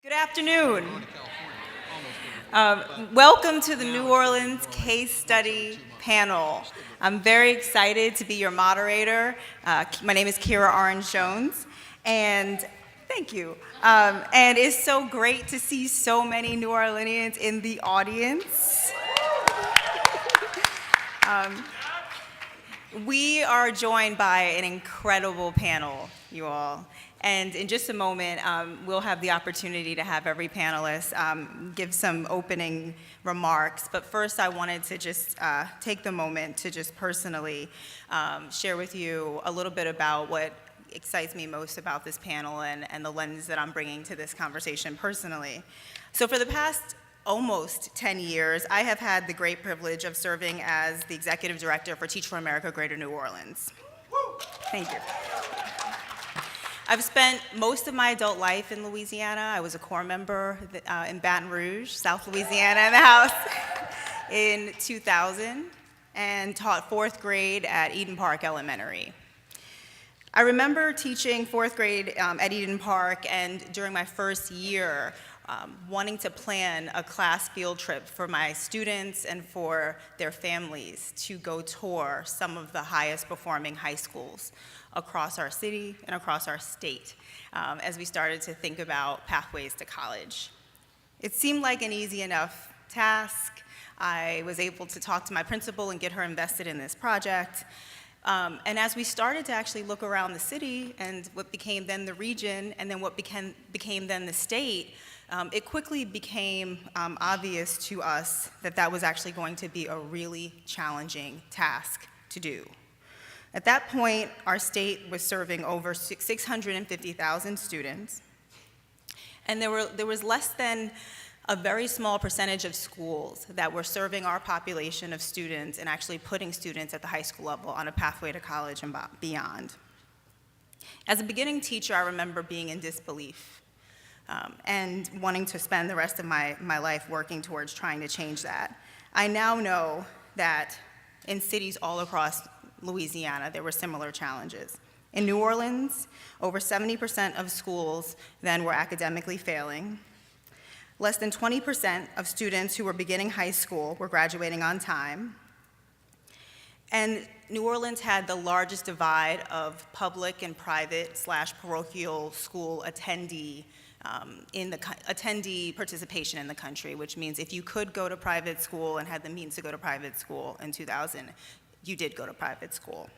Good afternoon. Welcome to the New Orleans Case Study panel. I'm very excited to be your moderator. My name is Kira Orange-Jones, and thank you. And it's so great to see so many New Orleanians in the audience. We are joined by an incredible panel, you all. And in just a moment, we'll have the opportunity to have every panelist give some opening remarks. But first, I wanted to just take the moment to just personally share with you a little bit about what excites me most about this panel and the lens that I'm bringing to this conversation personally. So for the past almost 10 years, I have had the great privilege of serving as the executive director for Teach for America Greater New Orleans. Thank you. I've spent most of my adult life in Louisiana. I was a Corps member in Baton Rouge, South Louisiana in the house in 2000, and taught fourth grade at Eden Park Elementary. I remember teaching fourth grade at Eden Park, and during my first year, wanting to plan a class field trip for my students and for their families to go tour some of the highest performing high schools across our city and across our state as we started to think about pathways to college. It seemed like an easy enough task. I was able to talk to my principal and get her invested in this project. And as we started to actually look around the city and what became then the region and then what became then the state, it quickly became obvious to us that that was actually going to be a really challenging task to do. At that point, our state was serving over 650,000 students, and there was less than a very small percentage of schools that were serving our population of students and actually putting students at the high school level on a pathway to college and beyond. As a beginning teacher, I remember being in disbelief and wanting to spend the rest of my life working towards trying to change that. I now know that in cities all across Louisiana, there were similar challenges. In New Orleans, over 70% of schools then were academically failing. Less than 20% of students who were beginning high school were graduating on time. And New Orleans had the largest divide of public and private / parochial school attendee participation in the country, which means if you could go to private school and had the means to go to private school in 2000, you did go to private school.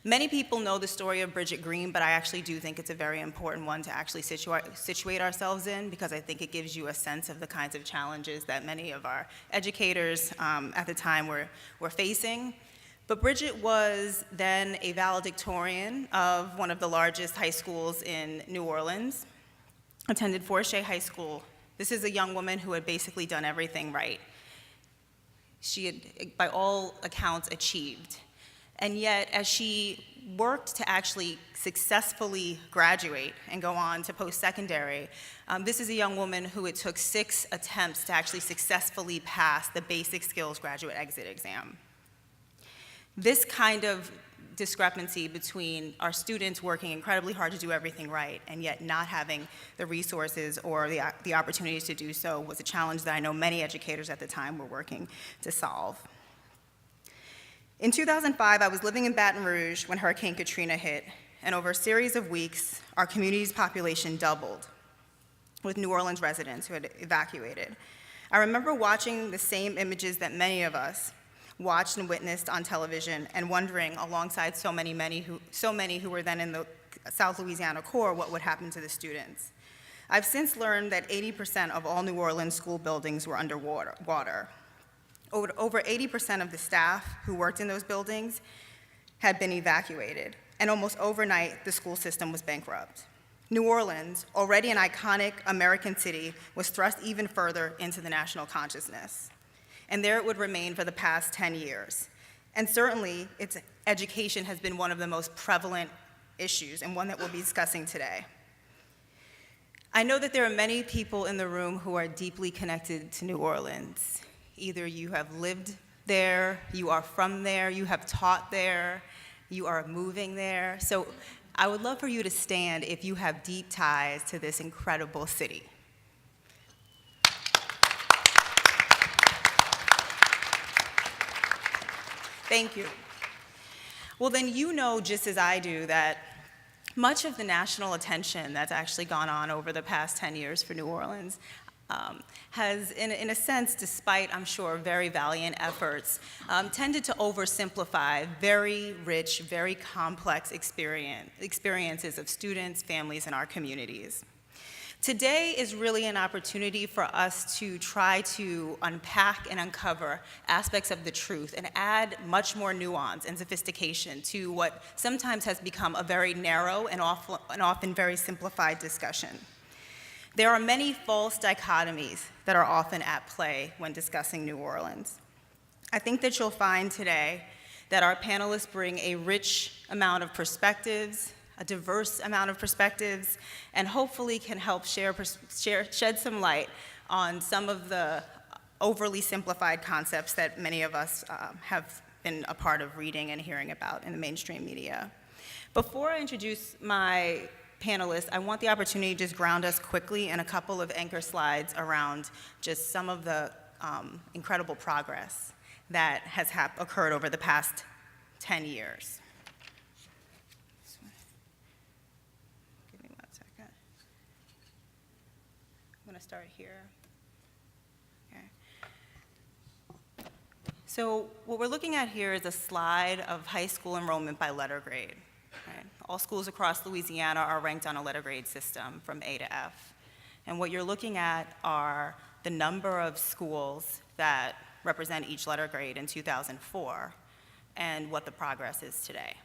Many people know the story of Greene, but I actually do think it's a very important one to actually situate ourselves in, because I think it gives you a sense of the kinds of challenges that many of our educators at the time were facing. But Bridget was then a valedictorian of one of the largest high schools in New Orleans, attended Forche High School. This is a young woman who had basically done everything right. She had, by all accounts, achieved. And yet, as she worked to actually successfully graduate and go on to post-secondary, this is a young woman who it took 6 attempts to actually successfully pass the basic skills graduate exit exam. This kind of discrepancy between our students working incredibly hard to do everything right and yet not having the resources or the opportunities to do so was a challenge that I know many educators at the time were working to solve. In 2005, I was living in Baton Rouge when Hurricane Katrina hit, and over a series of weeks, our community's population doubled with New Orleans residents who had evacuated. I remember watching the same images that many of us watched and witnessed on television and wondering, alongside so many who were then in the South Louisiana Corps, what would happen to the students. I've since learned that 80% of all New Orleans school buildings were underwater. Over 80% of the staff who worked in those buildings had been evacuated, and almost overnight, the school system was bankrupt. New Orleans, already an iconic American city, was thrust even further into the national consciousness. And there it would remain for the past 10 years. And certainly, its education has been one of the most prevalent issues, and one that we'll be discussing today. I know that there are many people in the room who are deeply connected to New Orleans. Either you have lived there, you are from there, you have taught there, you are moving there. So I would love for you to stand if you have deep ties to this incredible city. Thank you. Well, then you know just as I do that much of the national attention that's actually gone on over the past 10 years for New Orleans has, in a sense, despite, I'm sure, very valiant efforts, tended to oversimplify very rich, very complex experiences of students, families, and our communities. Today is really an opportunity for us to try to unpack and uncover aspects of the truth and add much more nuance and sophistication to what sometimes has become a very narrow and often very simplified discussion. There are many false dichotomies that are often at play when discussing New Orleans. I think that you'll find today that our panelists bring a rich amount of perspectives, a diverse amount of perspectives, and hopefully can help shed some light on some of the overly simplified concepts that many of us have been a part of reading and hearing about in the mainstream media. Before I introduce my panelists, I want the opportunity to just ground us quickly in a couple of anchor slides around just some of the incredible progress that has occurred over the past 10 years. Give me 1 second. I'm going to start here. Okay. So what we're looking at here is a slide of high school enrollment by letter grade. Right? All schools across Louisiana are ranked on a letter grade system from A to F. And what you're looking at are the number of schools that represent each letter grade in 2004 and what the progress is today.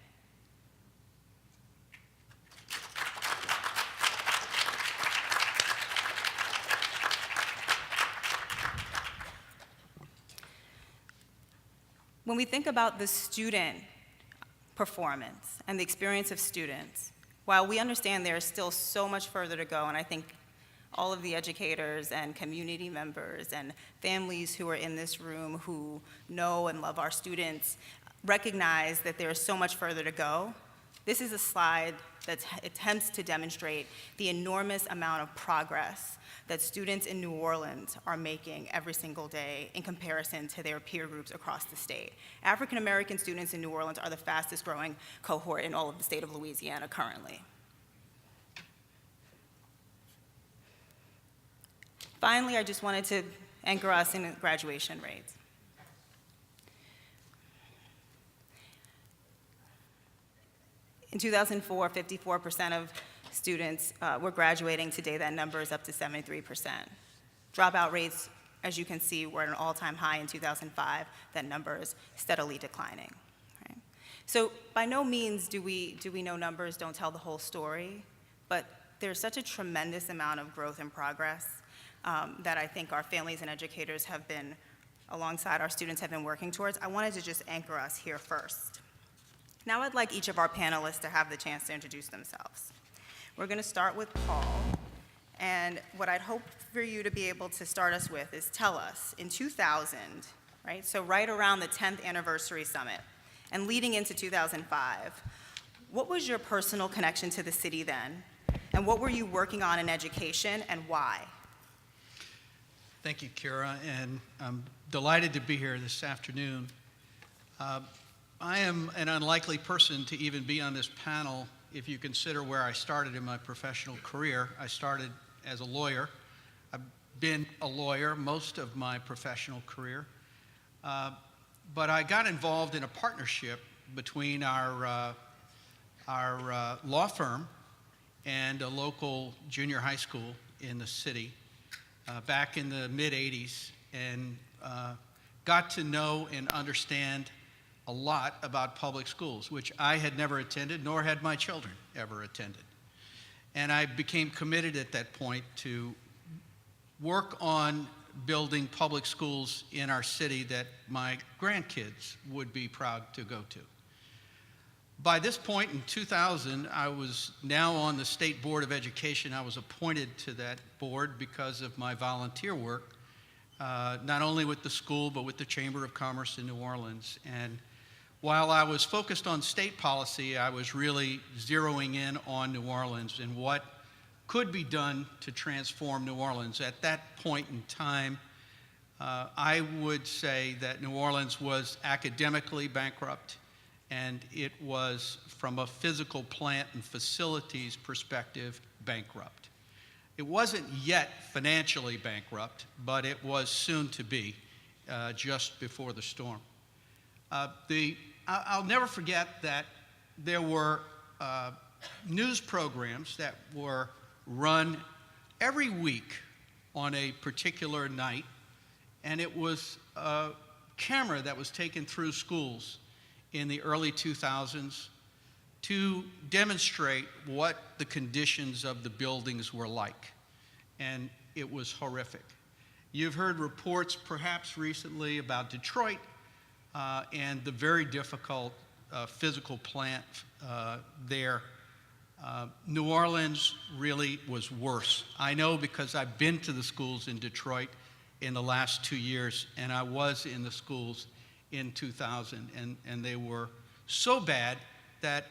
When we think about the student performance and the experience of students, while we understand there is still so much further to go, and I think all of the educators and community members and families who are in this room who know and love our students recognize that there is so much further to go, this is a slide that attempts to demonstrate the enormous amount of progress that students in New Orleans are making every single day in comparison to their peer groups across the state. African American students in New Orleans are the fastest growing cohort in all of the state of Louisiana currently. Finally, I just wanted to anchor us in graduation rates. In 2004, 54% of students were graduating. Today, that number is up to 73%. Dropout rates, as you can see, were at an all-time high in 2005. That number is steadily declining. Right? So by no means do we know numbers don't tell the whole story, but there's such a tremendous amount of growth and progress that I think our families and educators have been, alongside our students, have been working towards. I wanted to just anchor us here first. Now I'd like each of our panelists to have the chance to introduce themselves. We're going to start with Paul, and what I'd hope for you to be able to start us with is tell us, in 2000, right, so right around the 10th anniversary summit, and leading into 2005, what was your personal connection to the city then, and what were you working on in education, and why? Thank you, Kira, and I'm delighted to be here this afternoon. I am an unlikely person to even be on this panel if you consider where I started in my professional career. I started as a lawyer. I've been a lawyer most of my professional career, but I got involved in a partnership between our law firm and a local junior high school in the city back in the mid-'80s, and got to know and understand a lot about public schools, which I had never attended, nor had my children ever attended. And I became committed at that point to work on building public schools in our city that my grandkids would be proud to go to. By this point in 2000, I was now on the State Board of Education. I was appointed to that board because of my volunteer work, not only with the school, but with the Chamber of Commerce in New Orleans. And while I was focused on state policy, I was really zeroing in on New Orleans and what could be done to transform New Orleans. At that point in time, I would say that New Orleans was academically bankrupt, and it was, from a physical plant and facilities perspective, bankrupt. It wasn't yet financially bankrupt, but it was soon to be, just before the storm. I'll never forget that there were news programs that were run every week on a particular night, and it was a camera that was taken through schools in the early 2000s to demonstrate what the conditions of the buildings were like, and it was horrific. You've heard reports perhaps recently about Detroit and the very difficult physical plant there. New Orleans really was worse. I know because I've been to the schools in Detroit in the last 2 years, and I was in the schools in 2000, and they were so bad that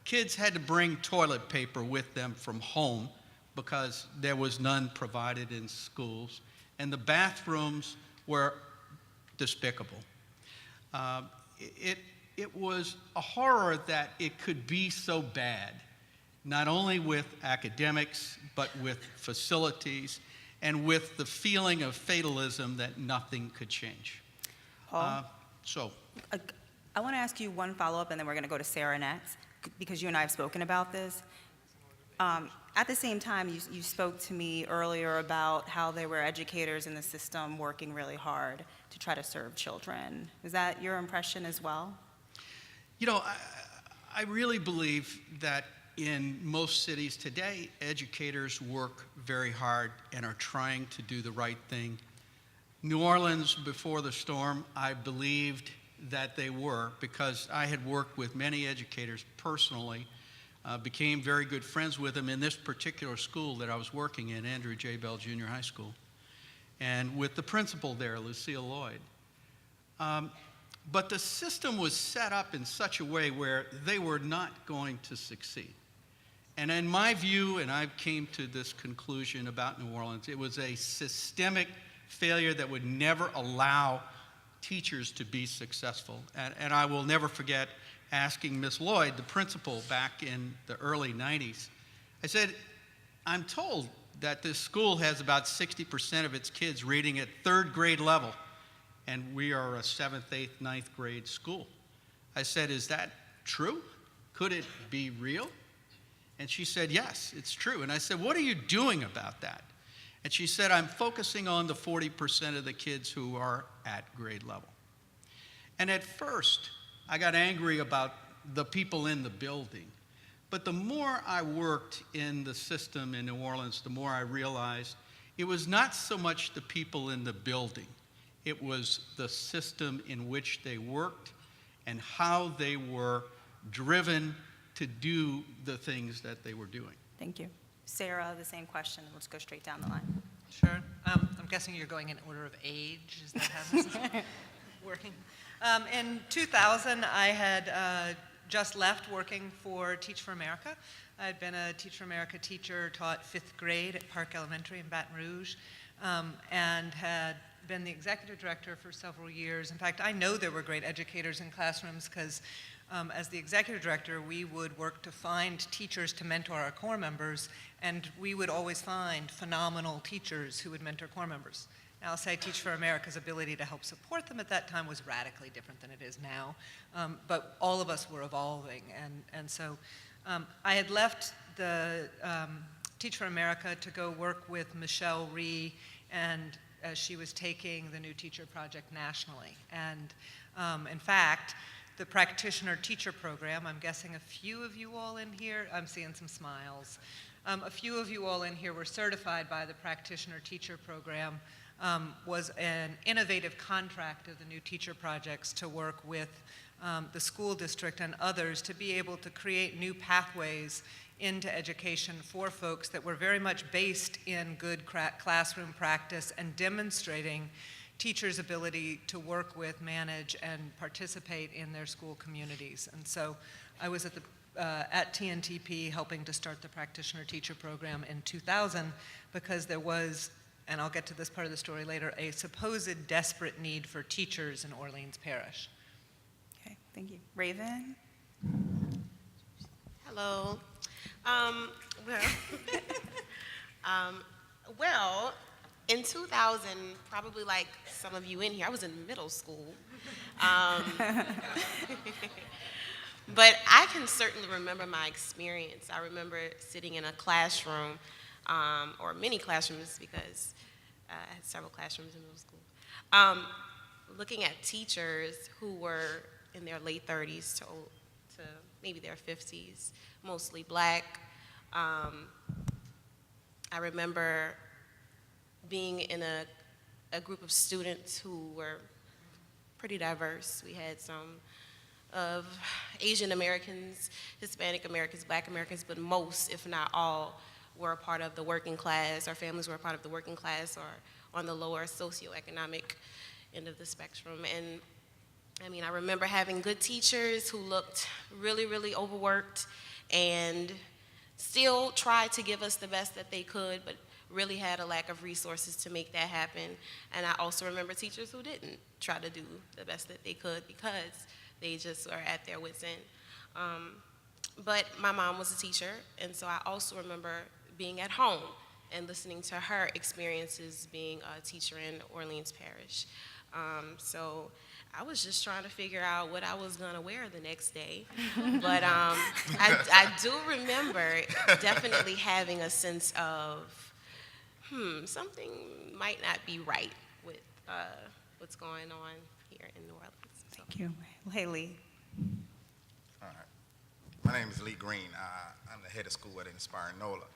kids had to bring toilet paper with them from home because there was none provided in schools, and the bathrooms were despicable. It was a horror that it could be so bad, not only with academics, but with facilities, and with the feeling of fatalism that nothing could change. Paul? I want to ask you one follow-up, and then we're going to go to Sarah next, because you and I have spoken about this. At the same time, you spoke to me earlier about how there were educators in the system working really hard to try to serve children. Is that your impression as well? You know, I really believe that in most cities today, educators work very hard and are trying to do the right thing. New Orleans, before the storm, I believed that they were, because I had worked with many educators personally, became very good friends with them in this particular school that I was working in, Andrew J. Bell Junior High School, and with the principal there, Lucille Lloyd. But the system was set up in such a way where they were not going to succeed. And in my view, and I came to this conclusion about New Orleans, it was a systemic failure that would never allow teachers to be successful. And I will never forget asking Miss Lloyd, the principal, back in the early 90s. I said, I'm told that this school has about 60% of its kids reading at third grade level, and we are a 7th, 8th, 9th grade school. I said, is that true? Could it be real? And she said, yes, it's true. And I said, what are you doing about that? And she said, I'm focusing on the 40% of the kids who are at grade level. And at first, I got angry about the people in the building. But the more I worked in the system in New Orleans, the more I realized it was not so much the people in the building. It was the system in which they worked and how they were driven to do the things that they were doing. Thank you. Sarah, the same question. Let's go straight down the line. Sure. I'm guessing you're going in order of age. Is that how this is working? In 2000, I had just left working for Teach for America. I had been a Teach for America teacher, taught 5th grade at Park Elementary in Baton Rouge, and had been the executive director for several years. In fact, I know there were great educators in classrooms because as the executive director, we would work to find teachers to mentor our corps members, and we would always find phenomenal teachers who would mentor corps members. Now, I'll say Teach for America's ability to help support them at that time was radically different than it is now, but all of us were evolving, and so I had left the Teach for America to go work with Michelle Rhee, and as she was taking the New Teacher Project nationally. And in fact, the practitioner teacher program, I'm guessing a few of you all in here, I'm seeing some smiles. A few of you all in here were certified by the practitioner teacher program, was an innovative contract of the New Teacher Projects to work with the school district and others to be able to create new pathways into education for folks that were very much based in good classroom practice and demonstrating teachers' ability to work with, manage, and participate in their school communities. And so I was at TNTP helping to start the practitioner teacher program in 2000 because there was, and I'll get to this part of the story later, a supposed desperate need for teachers in Orleans Parish. Okay, thank you. Raven? Hello. Well, well, in 2000, probably like some of you in here, I was in middle school. But I can certainly remember my experience. I remember sitting in a classroom, or many classrooms, because I had several classrooms in middle school, looking at teachers who were in their late 30s to maybe their 50s, mostly black. I remember being in a group of students who were pretty diverse. We had some of Asian Americans, Hispanic Americans, Black Americans, but most, if not all, were a part of the working class. Our families were a part of the working class or on the lower socioeconomic end of the spectrum. And I mean, I remember having good teachers who looked really, really overworked and still tried to give us the best that they could, but really had a lack of resources to make that happen. And I also remember teachers who didn't try to do the best that they could because they just are at their wits' end. But my mom was a teacher, and so I also remember being at home and listening to her experiences being a teacher in Orleans Parish. So I was just trying to figure out what I was gonna wear the next day. But I do remember definitely having a sense of, something might not be right with what's going on here in New Orleans. So. Thank you. Haley? All right. My name is Lee Greene. I'm the head of school at Inspire NOLA.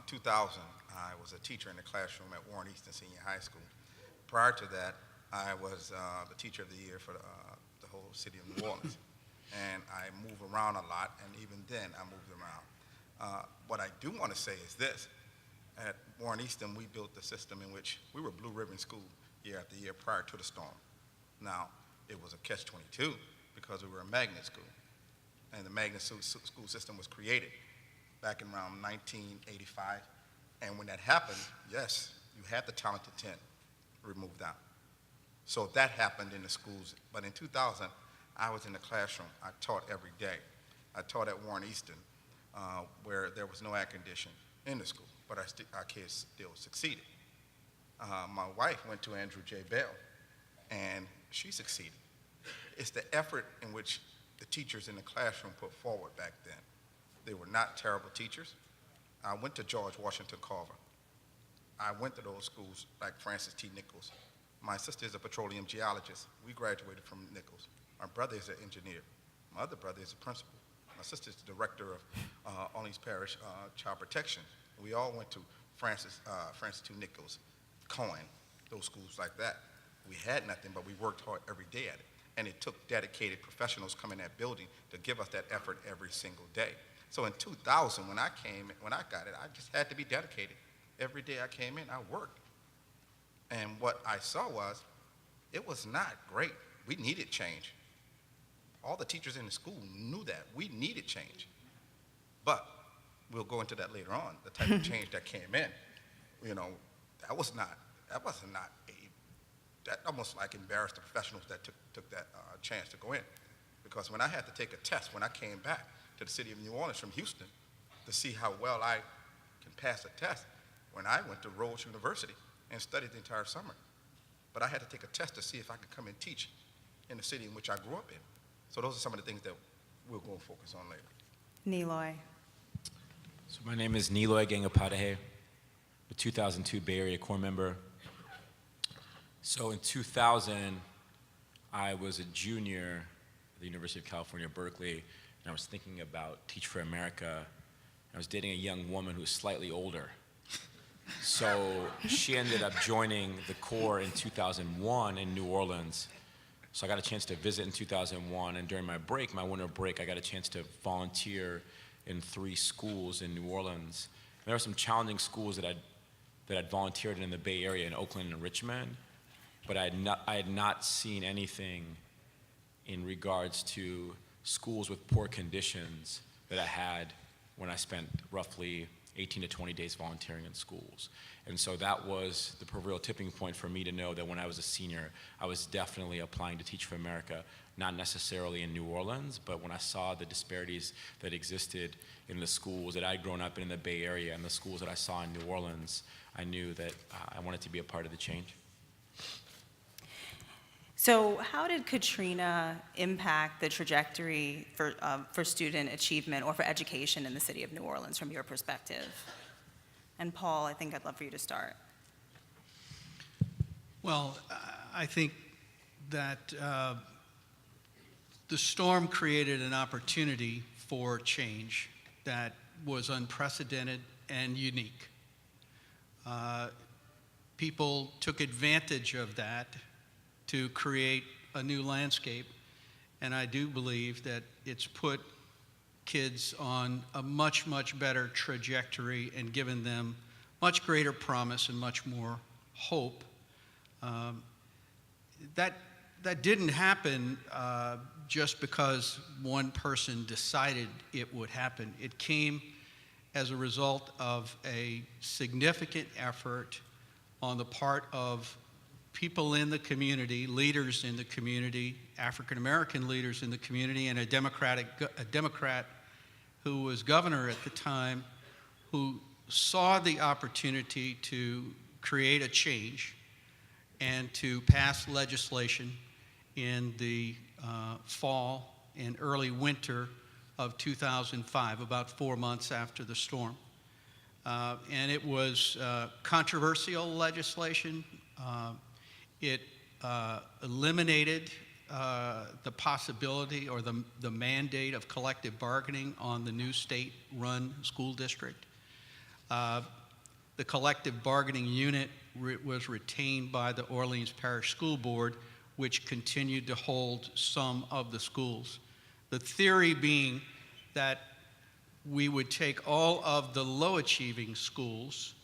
2000, I was a teacher in the classroom at Warren Easton Senior High School. Prior to that, I was the teacher of the year for the whole city of New Orleans. And I move around a lot, and even then I moved around. What I do want to say is this. At Warren Easton, we built the system in which we were Blue Ribbon School year after year prior to the storm. Now, it was a catch-22 because we were a magnet school. And the magnet school system was created back in around 1985. And when that happened, yes, you had the talented 10 removed out. So that happened in the schools. But in 2000, I was in the classroom. I taught every day. I taught at Warren Easton, where there was no air conditioning in the school, but our kids still succeeded. My wife went to Andrew J. Bell, and she succeeded. It's the effort in which the teachers in the classroom put forward back then. They were not terrible teachers. I went to George Washington Carver. I went to those schools like Francis T. Nichols. My sister is a petroleum geologist. We graduated from Nichols. My brother is an engineer. My other brother is a principal. My sister is the director of Orleans Parish Child Protection. We all went to Francis T. Nichols, Cohen, those schools like that. We had nothing, but we worked hard every day at it. And it took dedicated professionals coming in that building to give us that effort every single day. So in 2000, when I got it, I just had to be dedicated. Every day I came in, I worked. And what I saw was, it was not great. We needed change. All the teachers in the school knew that. We needed change. But we'll go into that later on, the type of change that came in. You know, that wasn't that almost like embarrassed the professionals that took that chance to go in. Because when I had to take a test, when I came back to the city of New Orleans from Houston to see how well I can pass a test, when I went to Rhodes University and studied the entire summer. But I had to take a test to see if I could come and teach in the city in which I grew up in. So those are some of the things that we'll go and focus on later. Niloy? So my name is Niloy Gangapadahe, a 2002 Bay Area Corps member. So in 2000, I was a junior at the University of California, Berkeley, and I was thinking about Teach for America. I was dating a young woman who was slightly older. So she ended up joining the Corps in 2001 in New Orleans. So I got a chance to visit in 2001, and during my break, my winter break, I got a chance to volunteer in 3 schools in New Orleans. And there were some challenging schools that I'd volunteered in the Bay Area, in Oakland and Richmond. but I had not seen anything in regards to schools with poor conditions that I had when I spent roughly 18 to 20 days volunteering in schools. And so that was the proverbial tipping point for me to know that when I was a senior, I was definitely applying to Teach for America, not necessarily in New Orleans, but when I saw the disparities that existed in the schools that I'd grown up in the Bay Area and the schools that I saw in New Orleans, I knew that I wanted to be a part of the change. So how did Katrina impact the trajectory for student achievement or for education in the city of New Orleans from your perspective? And Paul, I think I'd love for you to start. Well, I think that the storm created an opportunity for change that was unprecedented and unique. People took advantage of that to create a new landscape, and I do believe that it's put kids on a much, much better trajectory and given them much greater promise and much more hope. That didn't happen just because one person decided it would happen. It came as a result of a significant effort on the part of people in the community, leaders in the community, African American leaders in the community, and a Democrat who was governor at the time, who saw the opportunity to create a change and to pass legislation in the fall and early winter of 2005, about 4 months after the storm. And it was controversial legislation. It eliminated the possibility or the mandate of collective bargaining on the new state-run school district. The collective bargaining unit was retained by the Orleans Parish School Board, which continued to hold some of the schools. The theory being that we would take all of the low-achieving schools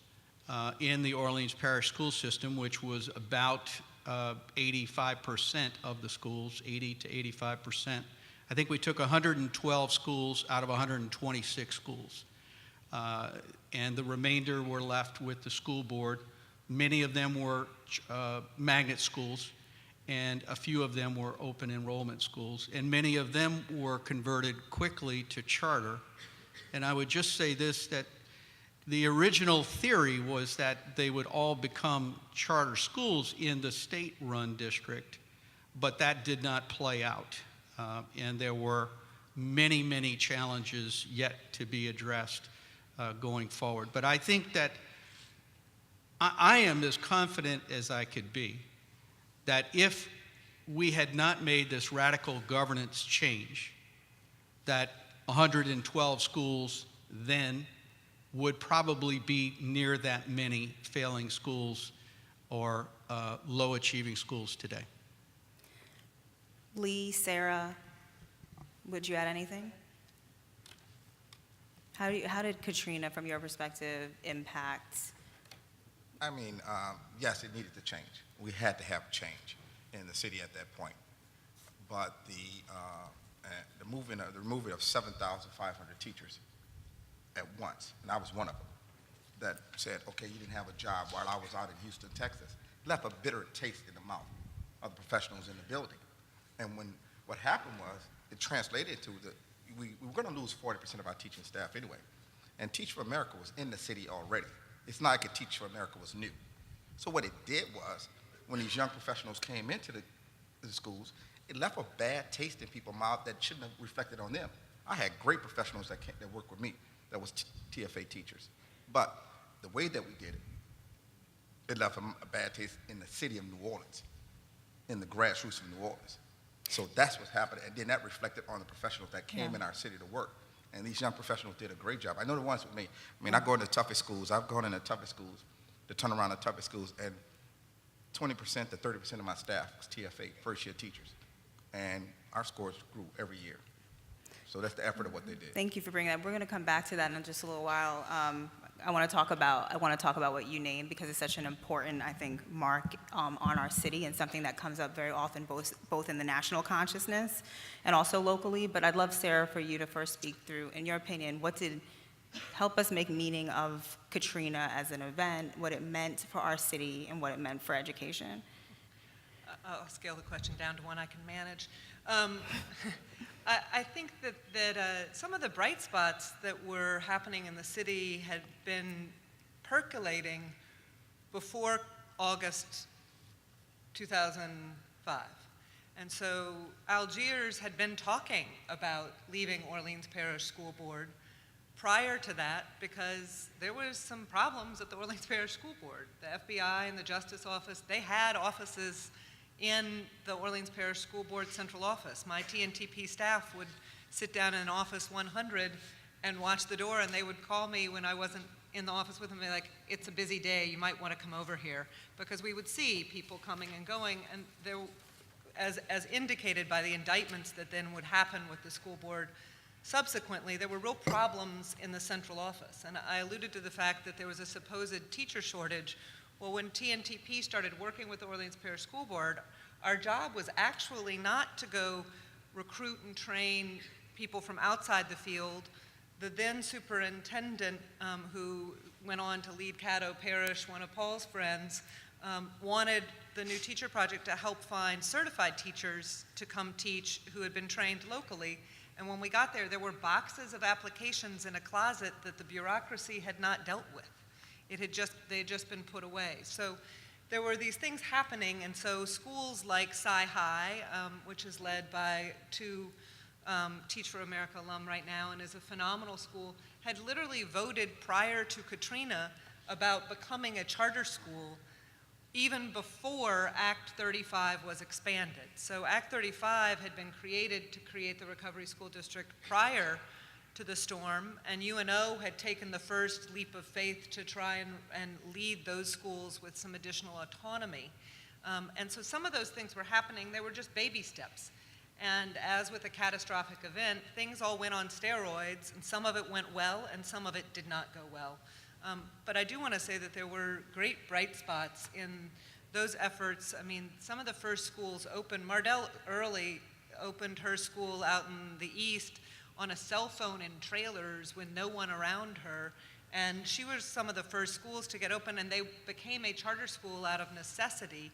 in the Orleans Parish school system, which was about 85% of the schools, 80 to 85%. I think we took 112 schools out of 126 schools. And the remainder were left with the school board. Many of them were magnet schools, and a few of them were open enrollment schools. And many of them were converted quickly to charter. And I would just say this, that the original theory was that they would all become charter schools in the state-run district, but that did not play out. And there were many, many challenges yet to be addressed going forward. But I think that I am as confident as I could be that if we had not made this radical governance change, that 112 schools then would probably be near that many failing schools or low-achieving schools today. Lee, Sarah, would you add anything? How did Katrina, from your perspective, impact? I mean, yes, it needed to change. We had to have change in the city at that point. But the removal of 7,500 teachers at once, and I was one of them, that said, okay, you didn't have a job while I was out in Houston, Texas, left a bitter taste in the mouth of the professionals in the building. And what happened was, it translated to we were going to lose 40% of our teaching staff anyway. And Teach for America was in the city already. It's not like Teach for America was new. So what it did was, when these young professionals came into the schools, it left a bad taste in people's mouth that shouldn't have reflected on them. I had great professionals that worked with me, that was TFA teachers. But the way that we did it, it left a bad taste in the city of New Orleans, in the grassroots of New Orleans. So that's what's happening, and then that reflected on the professionals that came in our city to work. And these young professionals did a great job. I know the ones with me. I mean, I go into the toughest schools. I've gone into the toughest schools, to turn around the toughest schools, and 20% to 30% of my staff was TFA, first-year teachers. And our scores grew every year. So that's the effort of what they did. Thank you for bringing that. We're going to come back to that in just a little while. I want to talk about what you named, because it's such an important, I think, mark on our city, and something that comes up very often, both in the national consciousness and also locally. But I'd love, Sarah, for you to first speak through, in your opinion, what did help us make meaning of Katrina as an event, what it meant for our city, and what it meant for education? I'll scale the question down to one I can manage. I think that some of the bright spots that were happening in the city had been percolating before August 2005. And so Algiers had been talking about leaving Orleans Parish School Board prior to that, because there was some problems at the Orleans Parish School Board. The FBI and the Justice Office, they had offices in the Orleans Parish School Board central office. My TNTP staff would sit down in office 100 and watch the door, and they would call me when I wasn't in the office with them, and be like, it's a busy day, you might want to come over here, because we would see people coming and going, and there, as indicated by the indictments that then would happen with the school board subsequently, there were real problems in the central office. And I alluded to the fact that there was a supposed teacher shortage. Well, when TNTP started working with the Orleans Parish School Board, our job was actually not to go recruit and train people from outside the field. The then superintendent, who went on to lead Caddo Parish, one of Paul's friends, wanted the new teacher project to help find certified teachers to come teach who had been trained locally. And when we got there, there were boxes of applications in a closet that the bureaucracy had not dealt with. They had just been put away. So there were these things happening, and so schools like Sci-High, which is led by two Teach for America alum right now and is a phenomenal school, had literally voted prior to Katrina about becoming a charter school even before Act 35 was expanded. So Act 35 had been created to create the Recovery School District prior to the storm, and UNO had taken the first leap of faith to try and lead those schools with some additional autonomy. And so some of those things were happening. They were just baby steps. And as with a catastrophic event, things all went on steroids, and some of it went well, and some of it did not go well. But I do want to say that there were great bright spots in those efforts. I mean, some of the first schools opened. Mardell Early opened her school out in the east on a cell phone in trailers with no one around her. And she was some of the first schools to get open, and they became a charter school out of necessity,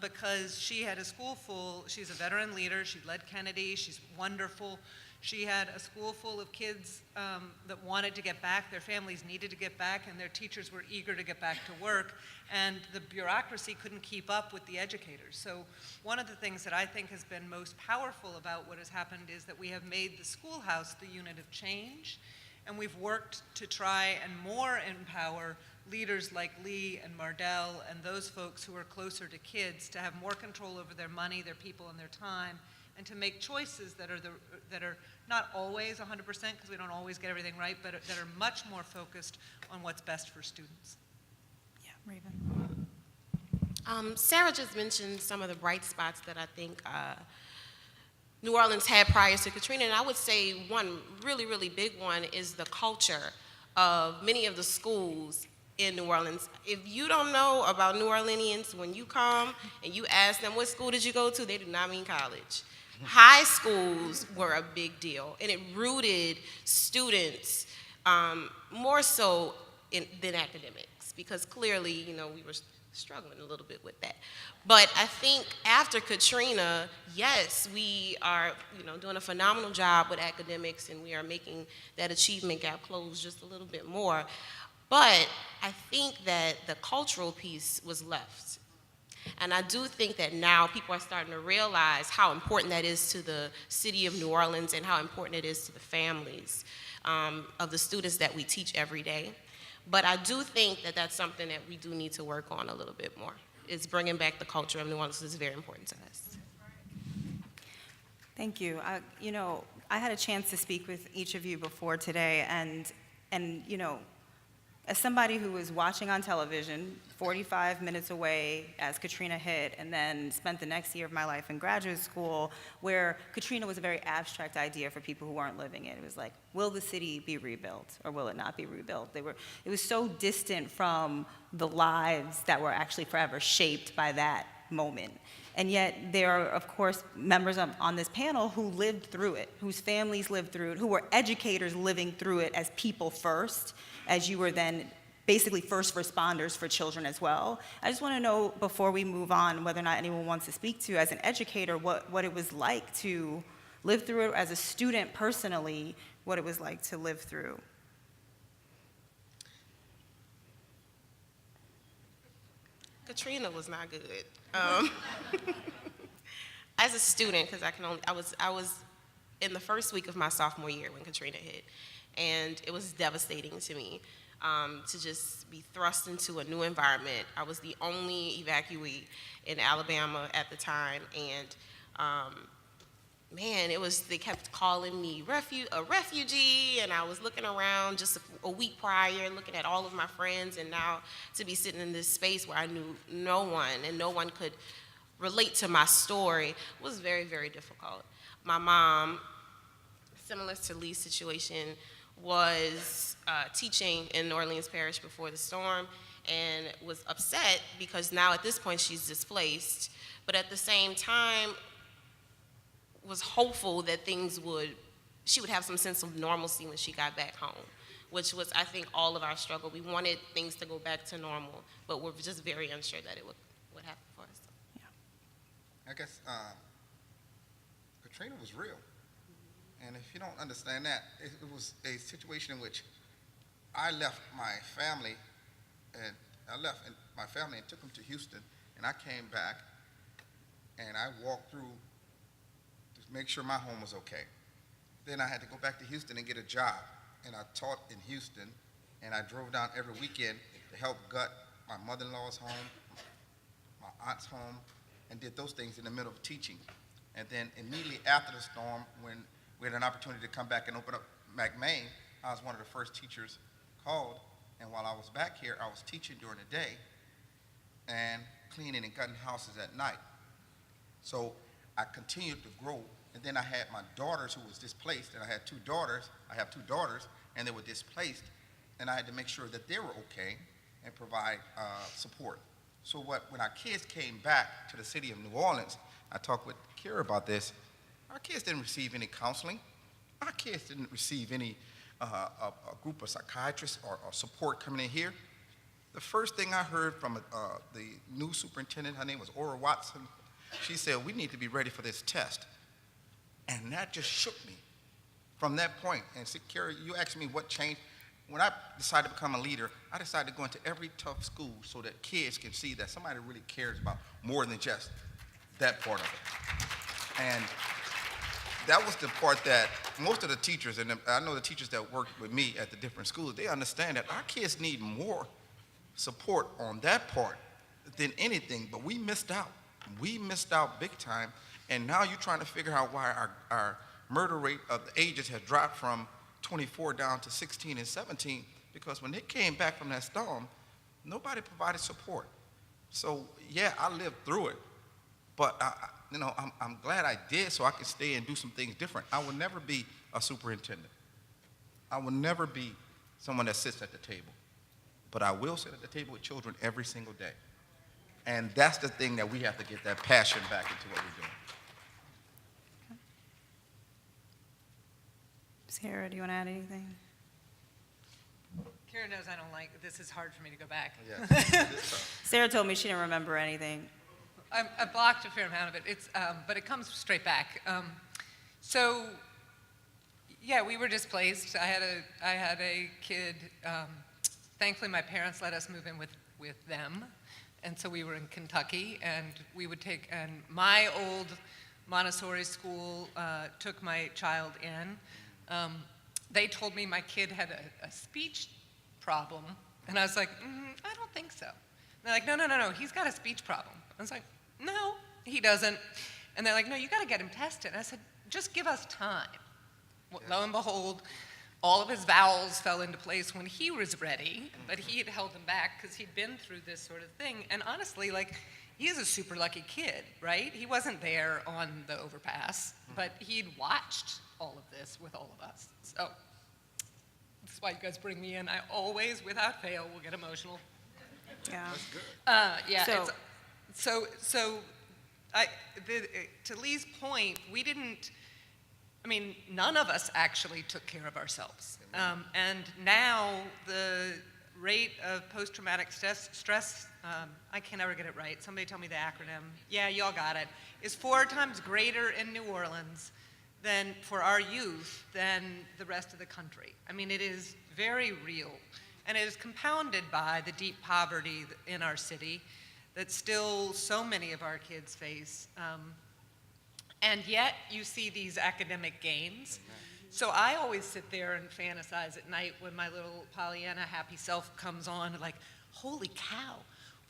because she had a school full. She's a veteran leader. She led Kennedy. She's wonderful. She had a school full of kids that wanted to get back. Their families needed to get back, and their teachers were eager to get back to work. And the bureaucracy couldn't keep up with the educators. So one of the things that I think has been most powerful about what has happened is that we have made the schoolhouse the unit of change, and we've worked to try and more empower leaders like Lee and Mardell and those folks who are closer to kids to have more control over their money, their people, and their time, and to make choices that are not always 100%, because we don't always get everything right, but that are much more focused on what's best for students. Yeah, Raven. Sarah just mentioned some of the bright spots that I think New Orleans had prior to Katrina, and I would say one really, really big one is the culture of many of the schools in New Orleans. If you don't know about New Orleanians, when you come and you ask them, what school did you go to, they do not mean college. High schools were a big deal, and it rooted students more so than academics, because clearly, you know, we were struggling a little bit with that. But I think after Katrina, yes, we are, you know, doing a phenomenal job with academics, and we are making that achievement gap close just a little bit more. But I think that the cultural piece was left. And I do think that now people are starting to realize how important that is to the city of New Orleans and how important it is to the families of the students that we teach every day. But I do think that that's something that we do need to work on a little bit more. Is bringing back the culture of New Orleans is very important to us. Thank you. You know, I had a chance to speak with each of you before today, and you know, as somebody who was watching on television 45 minutes away as Katrina hit, and then spent the next year of my life in graduate school, where Katrina was a very abstract idea for people who weren't living it. It was like, will the city be rebuilt or will it not be rebuilt? It was so distant from the lives that were actually forever shaped by that moment. And yet there are, of course, members on this panel who lived through it, whose families lived through it, who were educators living through it as people first, as you were then basically first responders for children as well. I just want to know, before we move on, whether or not anyone wants to speak to, as an educator, what it was like to live through it, as a student personally, what it was like to live through. Katrina was not good. As a student, because I was in the first week of my sophomore year when Katrina hit, and it was devastating to me to just be thrust into a new environment. I was the only evacuee in Alabama at the time, and man, they kept calling me a refugee, and I was looking around just a week prior, looking at all of my friends, and now to be sitting in this space where I knew no one, and no one could relate to my story was very, very difficult. My mom, similar to Lee's situation, was teaching in New Orleans Parish before the storm, and was upset because now at this point she's displaced, but at the same time was hopeful that she would have some sense of normalcy when she got back home, which was, I think, all of our struggle. We wanted things to go back to normal, but we're just very unsure that it would happen for us. I guess Katrina was real. And if you don't understand that, it was a situation in which I left my family, and took them to Houston, and I came back, and I walked through to make sure my home was okay. Then I had to go back to Houston and get a job, and I taught in Houston, and I drove down every weekend to help gut my mother-in-law's home, my aunt's home, and did those things in the middle of teaching. And then immediately after the storm, when we had an opportunity to come back and open up McMain, I was one of the first teachers called, and while I was back here, I was teaching during the day and cleaning and gutting houses at night. So I continued to grow, and then I had my daughters who was displaced, and I have two daughters, and they were displaced, and I had to make sure that they were okay and provide support. So when our kids came back to the city of New Orleans, I talked with Kira about this, our kids didn't receive any counseling. Our kids didn't receive any a group of psychiatrists or support coming in here. The first thing I heard from the new superintendent, her name was Ora Watson, she said, we need to be ready for this test. And that just shook me from that point. And said, Kira, you asked me what changed. When I decided to become a leader, I decided to go into every tough school so that kids can see that somebody really cares about more than just that part of it. And that was the part that most of the teachers, and I know the teachers that worked with me at the different schools, they understand that our kids need more support on that part than anything, but we missed out. We missed out big time, and now you're trying to figure out why our murder rate of the ages has dropped from 24 down to 16 and 17, because when they came back from that storm, nobody provided support. So yeah, I lived through it, but I'm glad I did so I could stay and do some things different. I will never be a superintendent. I will never be someone that sits at the table, but I will sit at the table with children every single day. And that's the thing that we have to get that passion back into what we're doing. Sarah, do you want to add anything? Kira knows I don't like, this is hard for me to go back. Yeah, Sarah told me she didn't remember anything. I blocked a fair amount of it, but it comes straight back. So, yeah, we were displaced. I had a kid. Thankfully, my parents let us move in with them, and so we were in Kentucky, and and my old Montessori school took my child in. They told me my kid had a speech problem, and I was like, I don't think so. And they're like, no, he's got a speech problem. I was like, no, he doesn't. And they're like, no, you got to get him tested. And I said, just give us time. Well, lo and behold, all of his vowels fell into place when he was ready, but he had held them back because he'd been through this sort of thing. And honestly, like, he is a super lucky kid, right? He wasn't there on the overpass, but he'd watched all of this with all of us. So that's why you guys bring me in. I always, without fail, will get emotional. Yeah. Yeah. So- To Lee's point, we didn't. I mean, none of us actually took care of ourselves. And now the rate of post-traumatic stress, I can never get it right. Somebody tell me the acronym. Yeah, y'all got it. Is 4 times greater in New Orleans than for our youth than the rest of the country. I mean, it is very real. And it is compounded by the deep poverty in our city that still so many of our kids face. And yet you see these academic gains. So I always sit there and fantasize at night when my little Pollyanna happy self comes on, like, holy cow,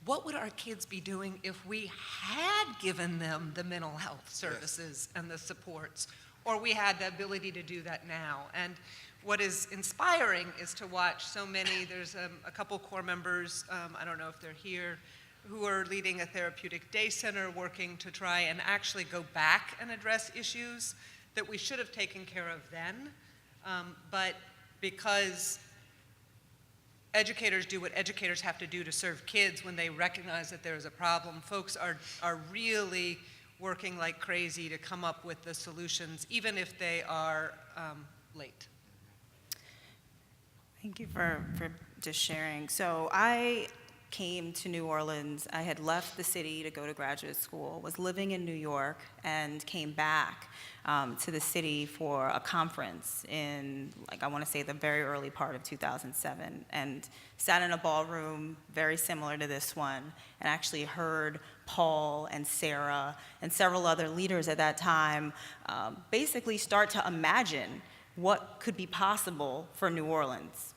what would our kids be doing if we had given them the mental health services and the supports, or we had the ability to do that now? And what is inspiring is to watch so many. There's a couple core members, I don't know if they're here, who are leading a therapeutic day center working to try and actually go back and address issues that we should have taken care of then. But because educators do what educators have to do to serve kids when they recognize that there's a problem, folks are really working like crazy to come up with the solutions, even if they are late. Thank you for just sharing. So I came to New Orleans. I had left the city to go to graduate school, was living in New York, and came back to the city for a conference in, like, I want to say the very early part of 2007, and sat in a ballroom very similar to this one, and actually heard Paul and Sarah and several other leaders at that time basically start to imagine what could be possible for New Orleans.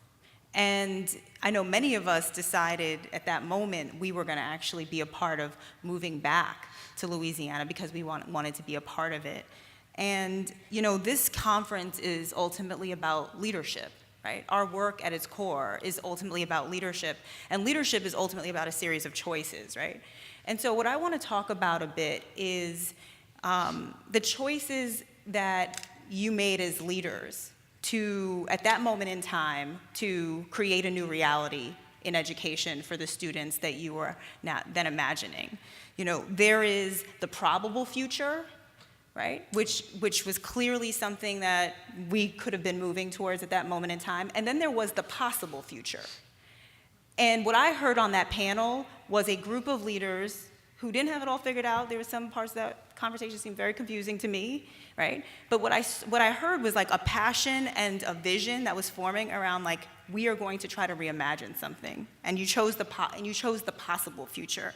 And I know many of us decided at that moment we were going to actually be a part of moving back to Louisiana because we wanted to be a part of it. And, you know, this conference is ultimately about leadership, right? Our work at its core is ultimately about leadership, and leadership is ultimately about a series of choices, right? And so what I want to talk about a bit is the choices that you made as leaders to, at that moment in time, to create a new reality in education for the students that you were then imagining. You know, there is the probable future, right, which was clearly something that we could have been moving towards at that moment in time, and then there was the possible future. And what I heard on that panel was a group of leaders who didn't have it all figured out. There were some parts of that conversation seemed very confusing to me, right? But what I heard was like a passion and a vision that was forming around, like, we are going to try to reimagine something, and you chose the possible future.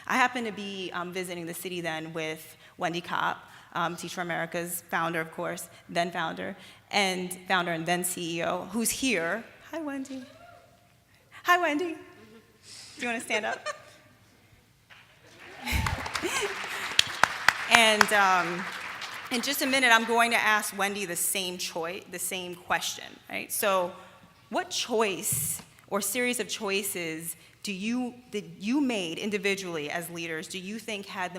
I happened to be visiting the city then with Wendy Kopp, Teach for America's founder, of course, then founder and then CEO, who's here. Hi, Wendy. Hi, Wendy. Do you want to stand up? And in just a minute, I'm going to ask Wendy the same question, right? So, what choice or series of choices that you made individually as leaders do you think had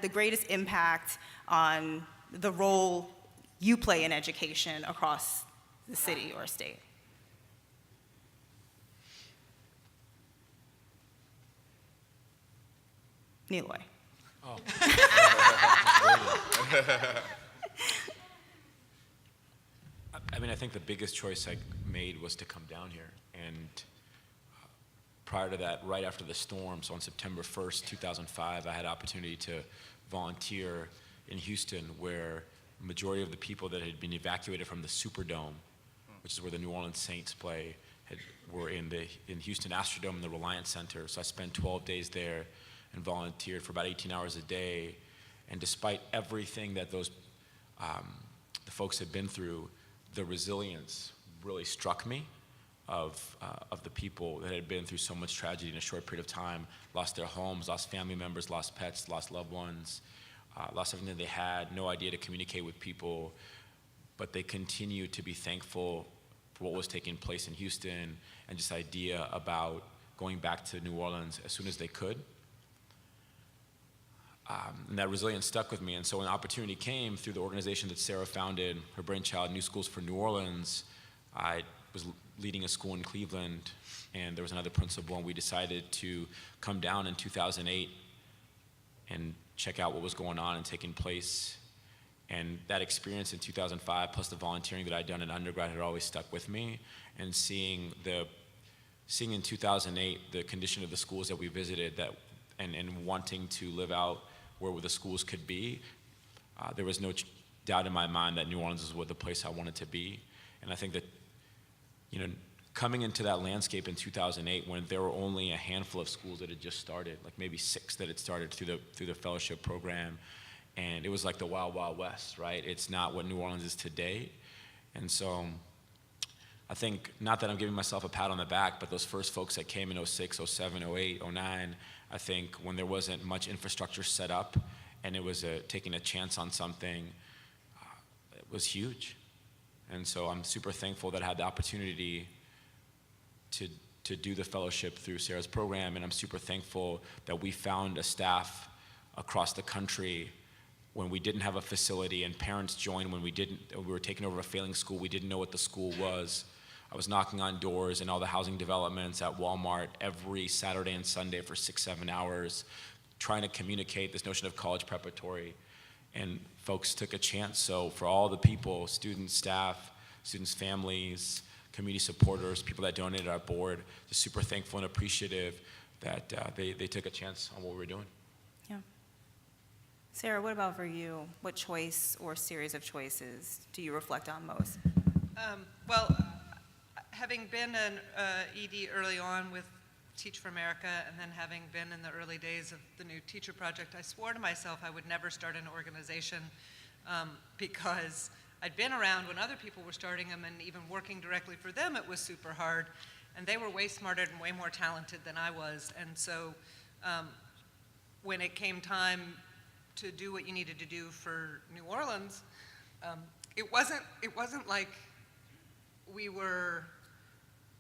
the greatest impact on the role you play in education across the city or state? Niloy. Oh. I mean, I think the biggest choice I made was to come down here. And prior to that, right after the storm, so on September 1st, 2005, I had opportunity to volunteer in Houston, where the majority of the people that had been evacuated from the Superdome, which is where the New Orleans Saints play, were in Houston Astrodome in the Reliance Center. So I spent 12 days there and volunteered for about 18 hours a day. And despite everything that the folks had been through, the resilience really struck me of the people that had been through so much tragedy in a short period of time, lost their homes, lost family members, lost pets, lost loved ones, lost everything they had, no idea to communicate with people, but they continue to be thankful for what was taking place in Houston and just idea about going back to New Orleans as soon as they could. And that resilience stuck with me. And so when the opportunity came through the organization that Sarah founded, her brainchild, New Schools for New Orleans, I was leading a school in Cleveland, and there was another principal, and we decided to come down in 2008 and check out what was going on and taking place. And that experience in 2005, plus the volunteering that I'd done in undergrad, had always stuck with me. And seeing in 2008 the condition of the schools that we visited, and wanting to live out where the schools could be, there was no doubt in my mind that New Orleans was the place I wanted to be. And I think that, coming into that landscape in 2008, when there were only a handful of schools that had just started, like maybe 6 that had started through the fellowship program, and it was like the Wild Wild West, right? It's not what New Orleans is today. And so I think, not that I'm giving myself a pat on the back, but those first folks that came in 06, 07, 08, 09, I think when there wasn't much infrastructure set up and it was taking a chance on something, it was huge. And so I'm super thankful that I had the opportunity to do the fellowship through Sarah's program, and I'm super thankful that we found a staff across the country when we didn't have a facility, and parents joined when we were taking over a failing school. We didn't know what the school was. I was knocking on doors in all the housing developments at Walmart every Saturday and Sunday for 6-7 hours, trying to communicate this notion of college preparatory, and folks took a chance. So for all the people, students, staff, students' families, community supporters, people that donated our board, just super thankful and appreciative that they took a chance on what we were doing. Yeah. Sarah, what about for you? What choice or series of choices do you reflect on most? Well, having been an ED early on with Teach for America, and then having been in the early days of the New Teacher Project, I swore to myself I would never start an organization because I'd been around when other people were starting them, and even working directly for them, it was super hard. And they were way smarter and way more talented than I was. And so when it came time to do what you needed to do for New Orleans, it wasn't like we were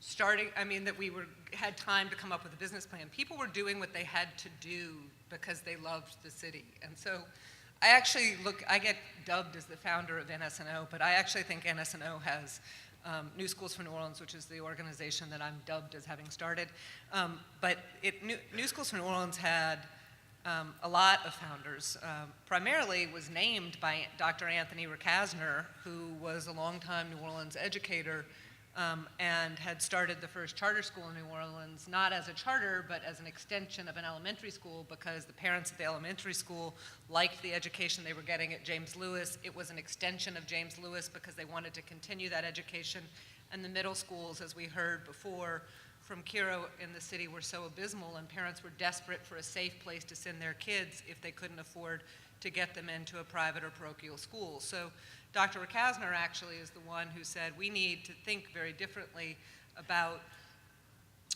starting, that we had time to come up with a business plan. People were doing what they had to do because they loved the city. And so I get dubbed as the founder of NSNO, but I actually think NSNO has New Schools for New Orleans, which is the organization that I'm dubbed as having started. But New Schools for New Orleans had a lot of founders. Primarily was named by Dr. Anthony Rakasner, who was a longtime New Orleans educator and had started the first charter school in New Orleans, not as a charter, but as an extension of an elementary school, because the parents at the elementary school liked the education they were getting at James Lewis. It was an extension of James Lewis because they wanted to continue that education. And the middle schools, as we heard before from Kira in the city, were so abysmal, and parents were desperate for a safe place to send their kids if they couldn't afford to get them into a private or parochial school. So Dr. Rakasner actually is the one who said, we need to think very differently about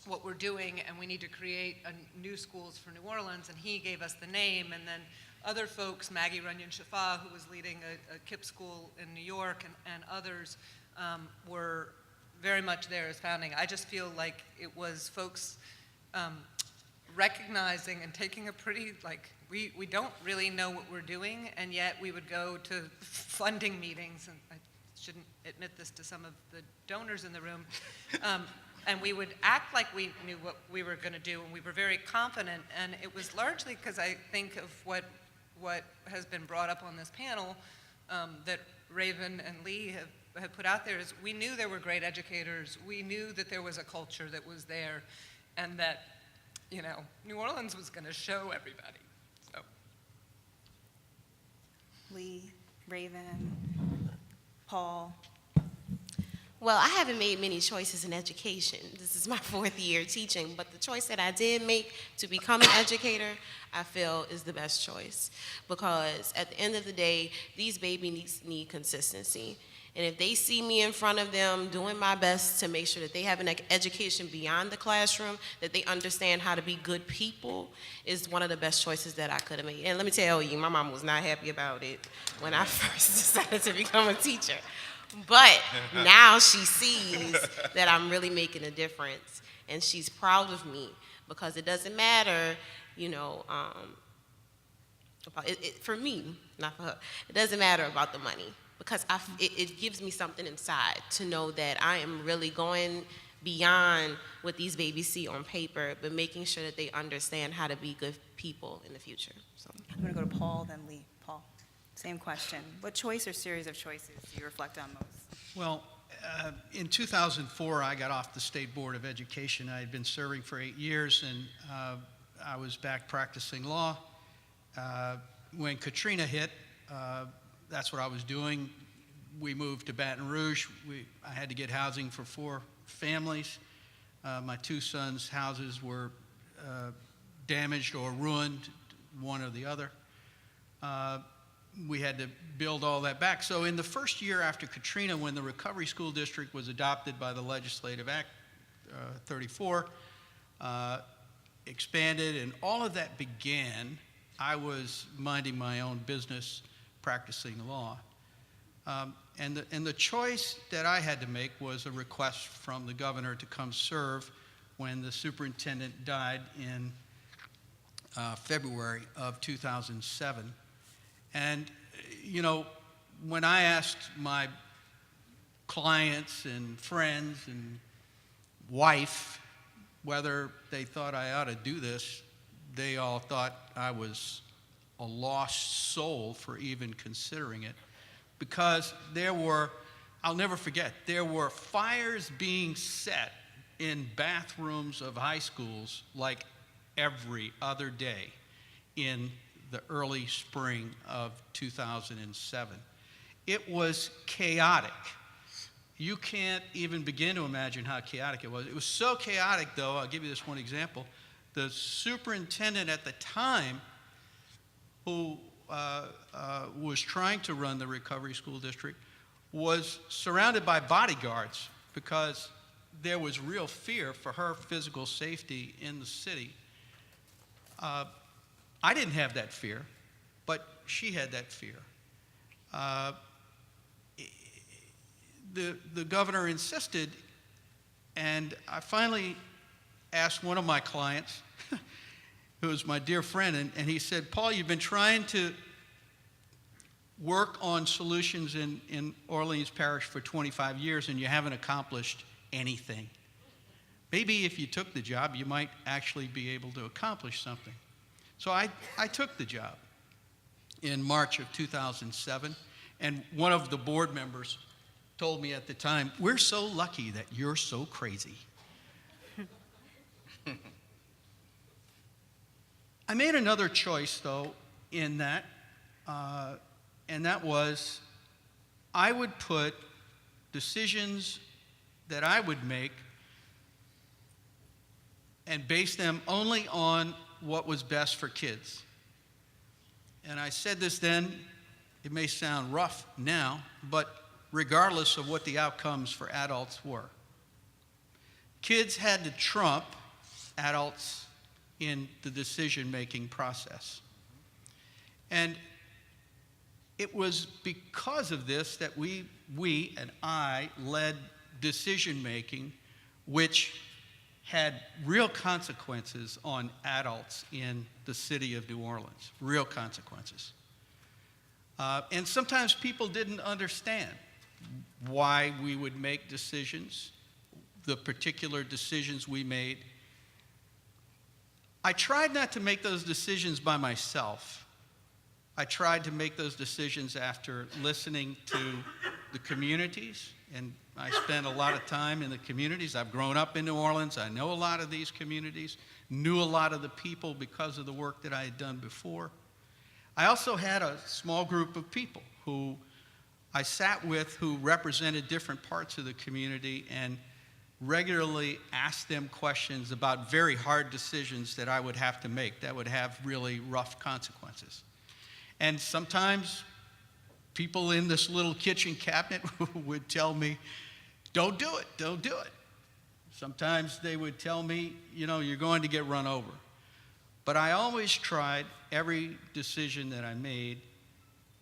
what we're doing, and we need to create New Schools for New Orleans, and he gave us the name. And then other folks, Maggie Runyon-Shafa, who was leading a KIPP school in New York, and others were very much there as founding. I just feel like it was folks recognizing and taking a pretty, we don't really know what we're doing, and yet we would go to funding meetings, and I shouldn't admit this to some of the donors in the room, and we would act like we knew what we were going to do, and we were very confident. And it was largely because I think of what has been brought up on this panel that Raven and Lee have put out there, is we knew there were great educators, we knew that there was a culture that was there, and that New Orleans was going to show everybody. So. Lee, Raven, Paul. Well, I haven't made many choices in education. This is my 4th year teaching, but the choice that I did make to become an educator, I feel is the best choice. Because at the end of the day, these babies need consistency. And if they see me in front of them doing my best to make sure that they have an education beyond the classroom, that they understand how to be good people, is one of the best choices that I could have made. And let me tell you, my mom was not happy about it when I first decided to become a teacher. But now she sees that I'm really making a difference, and she's proud of me, because it doesn't matter, you know, for me, not for her, it doesn't matter about the money, because it gives me something inside to know that I am really going beyond what these babies see on paper, but making sure that they understand how to be good people in the future. So I'm going to go to Paul, then Lee. Paul, same question. What choice or series of choices do you reflect on most? Well, in 2004, I got off the State Board of Education. I had been serving for 8 years, and I was back practicing law. When Katrina hit, that's what I was doing. We moved to Baton Rouge. I had to get housing for 4 families. My 2 sons' houses were damaged or ruined, one or the other. We had to build all that back. So in the first year after Katrina, when the Recovery School District was adopted by the Legislative Act 34, expanded, and all of that began, I was minding my own business, practicing law. And the choice that I had to make was a request from the governor to come serve when the superintendent died in February of 2007. And, you know, when I asked my clients and friends and wife whether they thought I ought to do this, they all thought I was a lost soul for even considering it, because there were, I'll never forget, there were fires being set in bathrooms of high schools like every other day in the early spring of 2007. It was chaotic. You can't even begin to imagine how chaotic it was. It was so chaotic, though, I'll give you this one example. The superintendent at the time, who was trying to run the Recovery School District, was surrounded by bodyguards because there was real fear for her physical safety in the city. I didn't have that fear, but she had that fear. The governor insisted, and I finally asked one of my clients, who was my dear friend, and he said, "Paul, you've been trying to work on solutions in Orleans Parish for 25 years, and you haven't accomplished anything. Maybe if you took the job, you might actually be able to accomplish something." So I took the job in March of 2007, and one of the board members told me at the time, "We're so lucky that you're so crazy." I made another choice, though, in that, and that was I would put decisions that I would make and base them only on what was best for kids. And I said this then, it may sound rough now, but regardless of what the outcomes for adults were, kids had to trump adults in the decision-making process. And it was because of this that we and I led decision-making, which had real consequences on adults in the city of New Orleans, real consequences. And sometimes people didn't understand why we would make decisions, the particular decisions we made. I tried not to make those decisions by myself. I tried to make those decisions after listening to the communities, and I spent a lot of time in the communities. I've grown up in New Orleans. I know a lot of these communities, knew a lot of the people because of the work that I had done before. I also had a small group of people who I sat with who represented different parts of the community and regularly asked them questions about very hard decisions that I would have to make that would have really rough consequences. And sometimes people in this little kitchen cabinet would tell me, don't do it, don't do it. Sometimes they would tell me, you know, you're going to get run over. But I always tried, every decision that I made,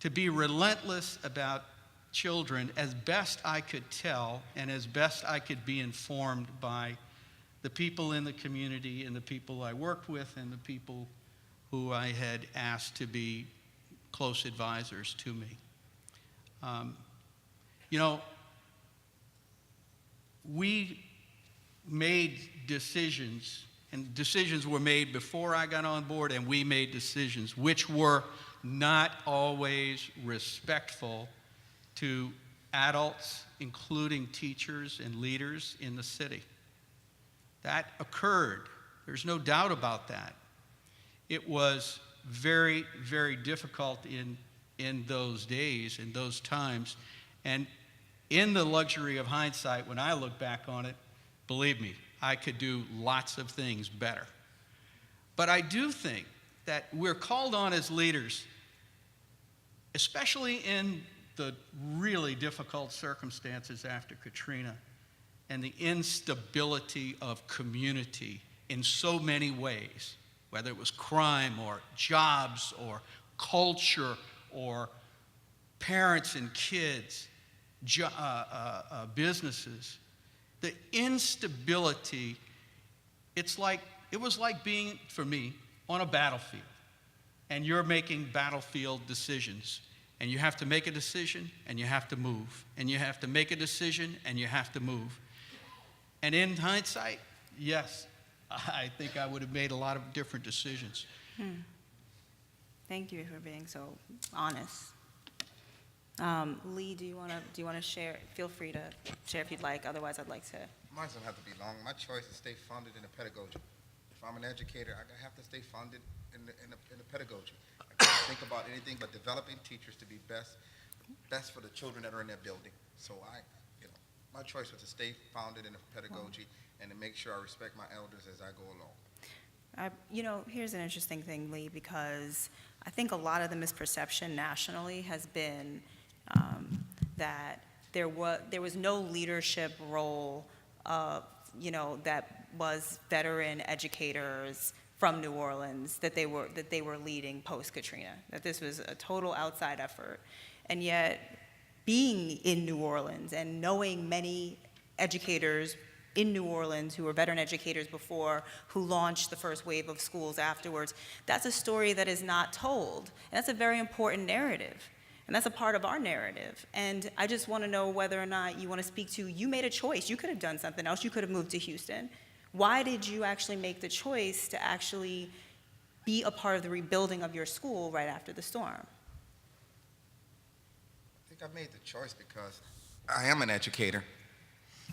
to be relentless about children as best I could tell and as best I could be informed by the people in the community and the people I worked with and the people who I had asked to be close advisors to me. You know, we made decisions, and decisions were made before I got on board, and we made decisions which were not always respectful to adults, including teachers and leaders in the city. That occurred. There's no doubt about that. It was very, very difficult in those days, in those times. And in the luxury of hindsight, when I look back on it, believe me, I could do lots of things better. But I do think that we're called on as leaders, especially in the really difficult circumstances after Katrina and the instability of community in so many ways, whether it was crime or jobs or culture or parents and kids, businesses. The instability, it was like being, for me, on a battlefield. And you're making battlefield decisions. And you have to make a decision, and you have to move. And you have to make a decision, and you have to move. And in hindsight, yes, I think I would have made a lot of different decisions. Thank you for being so honest. Lee, do you want to share? Feel free to share if you'd like. Otherwise, I'd like to. Mine doesn't have to be long. My choice is stay funded in the pedagogy. If I'm an educator, I have to stay funded in the pedagogy. I can't think about anything but developing teachers to be best for the children that are in their building. So my choice was to stay founded in the pedagogy and to make sure I respect my elders as I go along. Here's an interesting thing, Lee, because I think a lot of the misperception nationally has been that there was no leadership role that was veteran educators from New Orleans that they were leading post-Katrina, that this was a total outside effort. And yet, being in New Orleans and knowing many educators in New Orleans who were veteran educators before, who launched the first wave of schools afterwards, that's a story that is not told. And that's a very important narrative. And that's a part of our narrative. And I just want to know whether or not you want to speak to, you made a choice. You could have done something else. You could have moved to Houston. Why did you actually make the choice to actually be a part of the rebuilding of your school right after the storm? I think I made the choice because I am an educator.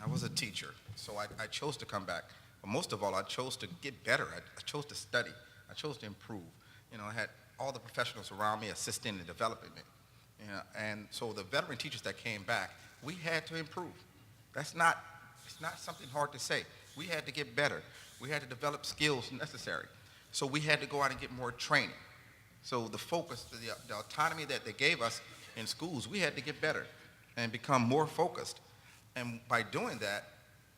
I was a teacher, so I chose to come back. But most of all, I chose to get better. I chose to study. I chose to improve. I had all the professionals around me assisting and developing me. And so the veteran teachers that came back, we had to improve. It's not something hard to say. We had to get better. We had to develop skills necessary. So we had to go out and get more training. So the focus, the autonomy that they gave us in schools, we had to get better and become more focused. And by doing that,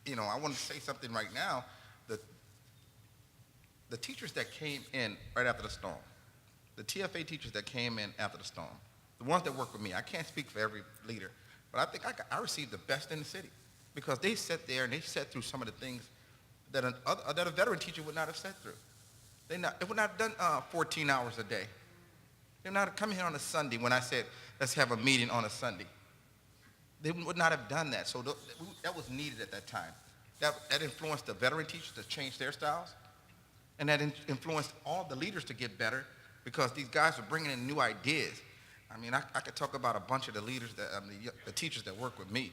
I want to say something right now. The teachers that came in right after the storm, the TFA teachers that came in after the storm, the ones that work with me, I can't speak for every leader, but I think I received the best in the city because they sat there and they sat through some of the things that a veteran teacher would not have sat through. They would not have done 14 hours a day. They would not have come here on a Sunday when I said, let's have a meeting on a Sunday. They would not have done that. So that was needed at that time. That influenced the veteran teachers to change their styles, and that influenced all the leaders to get better because these guys were bringing in new ideas. I mean, I could talk about a bunch of the leaders, the teachers that work with me,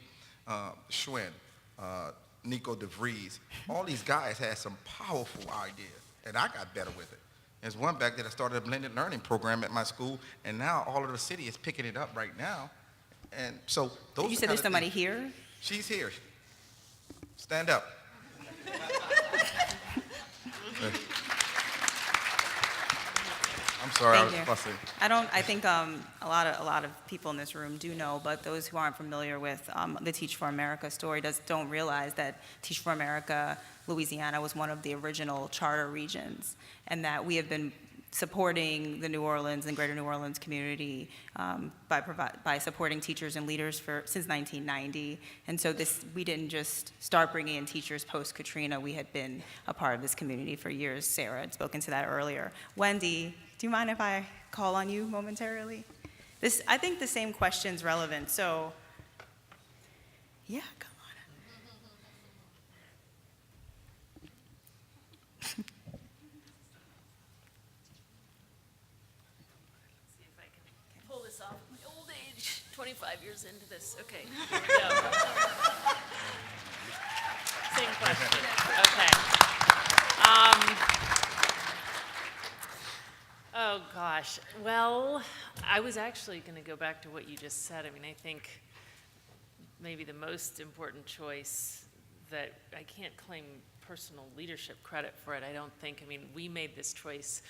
Schwinn, Nico DeVries. All these guys had some powerful ideas, and I got better with it. There's one back there that started a blended learning program at my school, and now all of the city is picking it up right now. And so those. You said there's somebody here? She's here. Stand up. I'm sorry, I Thank was you. fussing. I think a lot of people in this room do know, but those who aren't familiar with the Teach for America story don't realize that Teach for America, Louisiana was one of the original charter regions, and that we have been supporting the New Orleans and Greater New Orleans community by supporting teachers and leaders since 1990. And so we didn't just start bringing in teachers post Katrina. We had been a part of this community for years. Sarah had spoken to that earlier. Wendy, do you mind if I call on you momentarily? I think the same question's relevant. So, yeah, come on. Pull this off at my old age, 25 years into this. Okay, here we go. Same question. Okay. Oh, gosh. Well, I was actually going to go back to what you just said. I mean, I think maybe the most important choice that I can't claim personal leadership credit for it, I don't think. I mean, we made this choice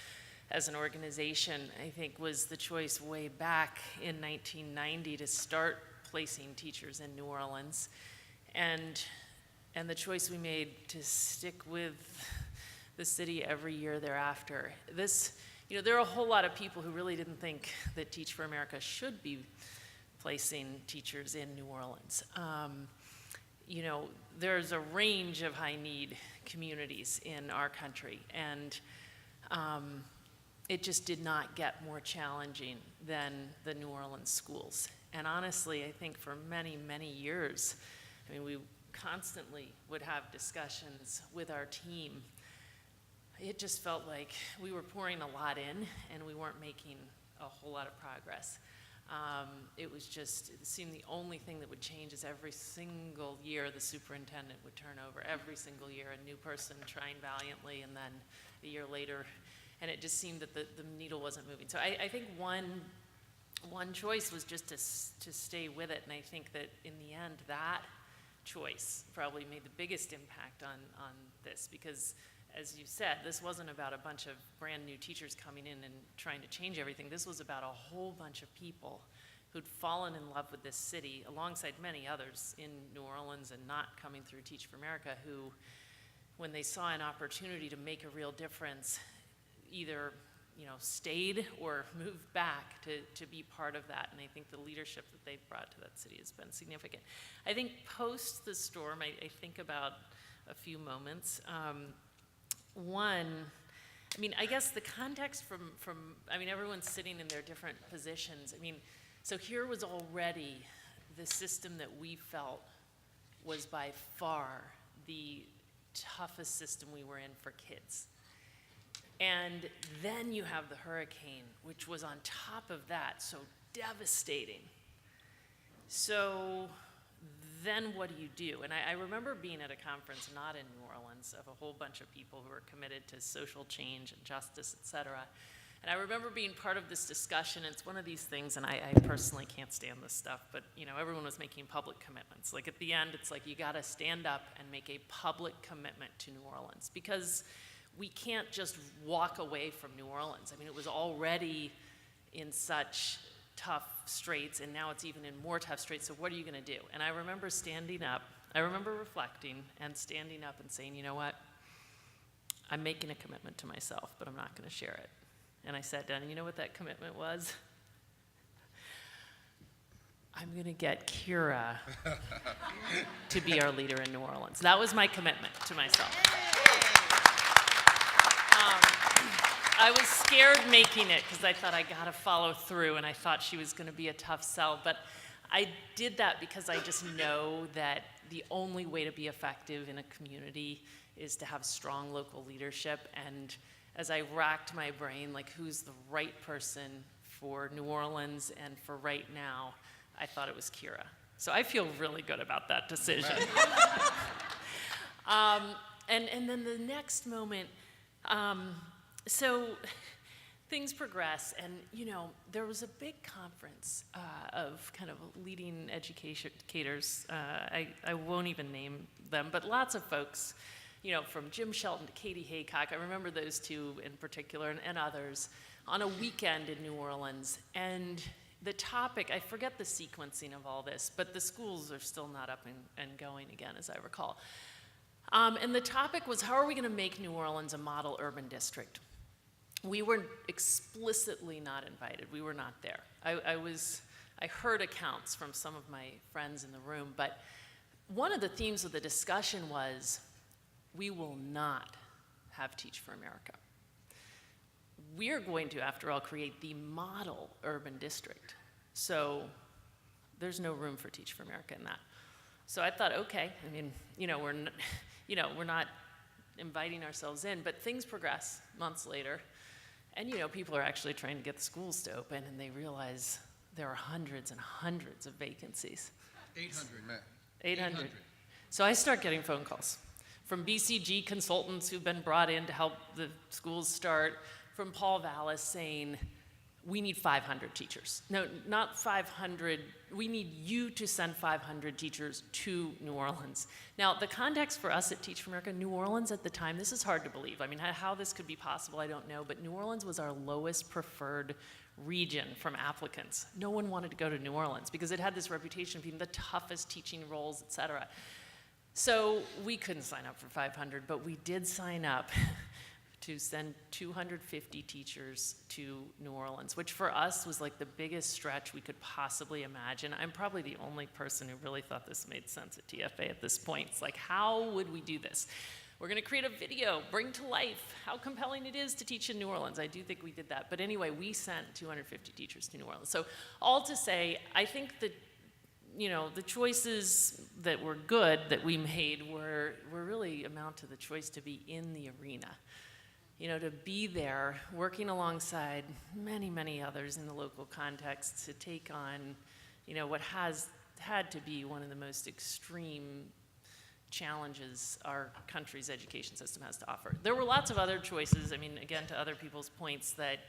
as an organization, I think, was the choice way back in 1990 to start placing teachers in New Orleans, and the choice we made to stick with the city every year thereafter. There are a whole lot of people who really didn't think that Teach for America should be placing teachers in New Orleans. There's a range of high-need communities in our country, and it just did not get more challenging than the New Orleans schools. And honestly, I think for many, many years, we constantly would have discussions with our team. It just felt like we were pouring a lot in and we weren't making a whole lot of progress. It seemed the only thing that would change is every single year the superintendent would turn over. Every single year a new person trying valiantly, and then a year later, and it just seemed that the needle wasn't moving. So I think one choice was just to stay with it, and I think that in the end that choice probably made the biggest impact on this, because as you said, this wasn't about a bunch of brand new teachers coming in and trying to change everything. This was about a whole bunch of people who'd fallen in love with this city alongside many others in New Orleans and not coming through Teach for America, who, when they saw an opportunity to make a real difference, either stayed or moved back to be part of that. And I think the leadership that they've brought to that city has been significant. I think post the storm, I think about a few moments. One, I guess the context from everyone's sitting in their different positions. So here was already the system that we felt was by far the toughest system we were in for kids. And then you have the hurricane, which was on top of that, so devastating. So then what do? And I remember being at a conference, not in New Orleans, of a whole bunch of people who are committed to social change and justice, et cetera. And I remember being part of this discussion. It's one of these things, and I personally can't stand this stuff, but everyone was making public commitments. Like at the end, it's like you gotta stand up and make a public commitment to New Orleans, because we can't just walk away from New Orleans. It was already in such tough straits, and now it's even in more tough straits, so what are you gonna do? And I remember standing up, I remember reflecting and standing up and saying, you know what? I'm making a commitment to myself, but I'm not gonna share it. And I sat down, and you know what that commitment was? I'm gonna get Kira to be our leader in New Orleans. That was my commitment to myself. I was scared making it because I thought I gotta follow through, and I thought she was gonna be a tough sell, but I did that because I just know that the only way to be effective in a community is to have strong local leadership. And as I racked my brain, like, who's the right person for New Orleans and for right now, I thought it was Kira. So I feel really good about that decision. And then the next moment, so things progress, and there was a big conference of kind of leading educators. I won't even name them, but lots of folks from Jim Shelton to Katie Haycock. I remember those two in particular and others on a weekend in New Orleans. And the topic, I forget the sequencing of all this, but the schools are still not up and going again, as I recall. And the topic was, how are we going to make New Orleans a model urban district? We were explicitly not invited. We were not there. I heard accounts from some of my friends in the room, but one of the themes of the discussion was, we will not have Teach for America. We're going to, after all, create the model urban district. So there's no room for Teach for America in that. So I thought, okay, I mean, we're not inviting ourselves in, but things progress months later. And people are actually trying to get the schools to open, and they realize there are hundreds and hundreds of vacancies. 800. 800. So I start getting phone calls from BCG consultants who've been brought in to help the schools start, from Paul Vallas saying, we need 500 teachers. No, not 500. We need you to send 500 teachers to New Orleans. Now, the context for us at Teach for America, New Orleans at the time, this is hard to believe. I mean, how this could be possible, I don't know, but New Orleans was our lowest preferred region from applicants. No one wanted to go to New Orleans because it had this reputation of being the toughest teaching roles, et cetera. So we couldn't sign up for 500, but we did sign up to send 250 teachers to New Orleans, which for us was like the biggest stretch we could possibly imagine. I'm probably the only person who really thought this made sense at TFA at this point. It's like, how would we do this? We're going to create a video, bring to life how compelling it is to teach in New Orleans. I do think we did that. But anyway, we sent 250 teachers to New Orleans. So all to say, I think that the choices that were good that we made were really amount to the choice to be in the arena. To be there, working alongside many, many others in the local context to take on, what has had to be one of the most extreme challenges our country's education system has to offer. There were lots of other choices, I mean, again, to other people's points that,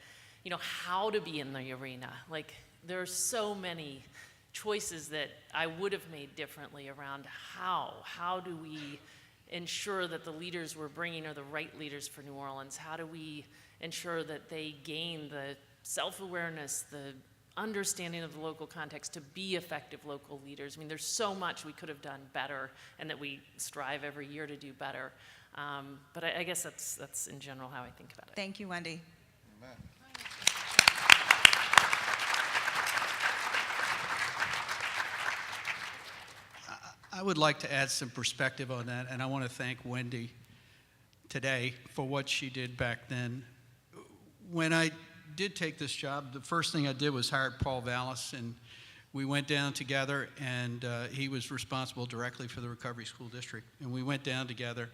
how to be in the arena. Like, there are so many choices that I would have made differently around how do we ensure that the leaders we're bringing are the right leaders for New Orleans? How do we ensure that they gain the self-awareness, the understanding of the local context to be effective local leaders? I mean, there's so much we could have done better and that we strive every year to do better. But I guess that's in general how I think about it. Thank you, Wendy. Amen. I would like to add some perspective on that, and I want to thank Wendy today for what she did back then. When I did take this job, the first thing I did was hire Paul Vallas, and we went down together, and he was responsible directly for the Recovery School District, and we went down together.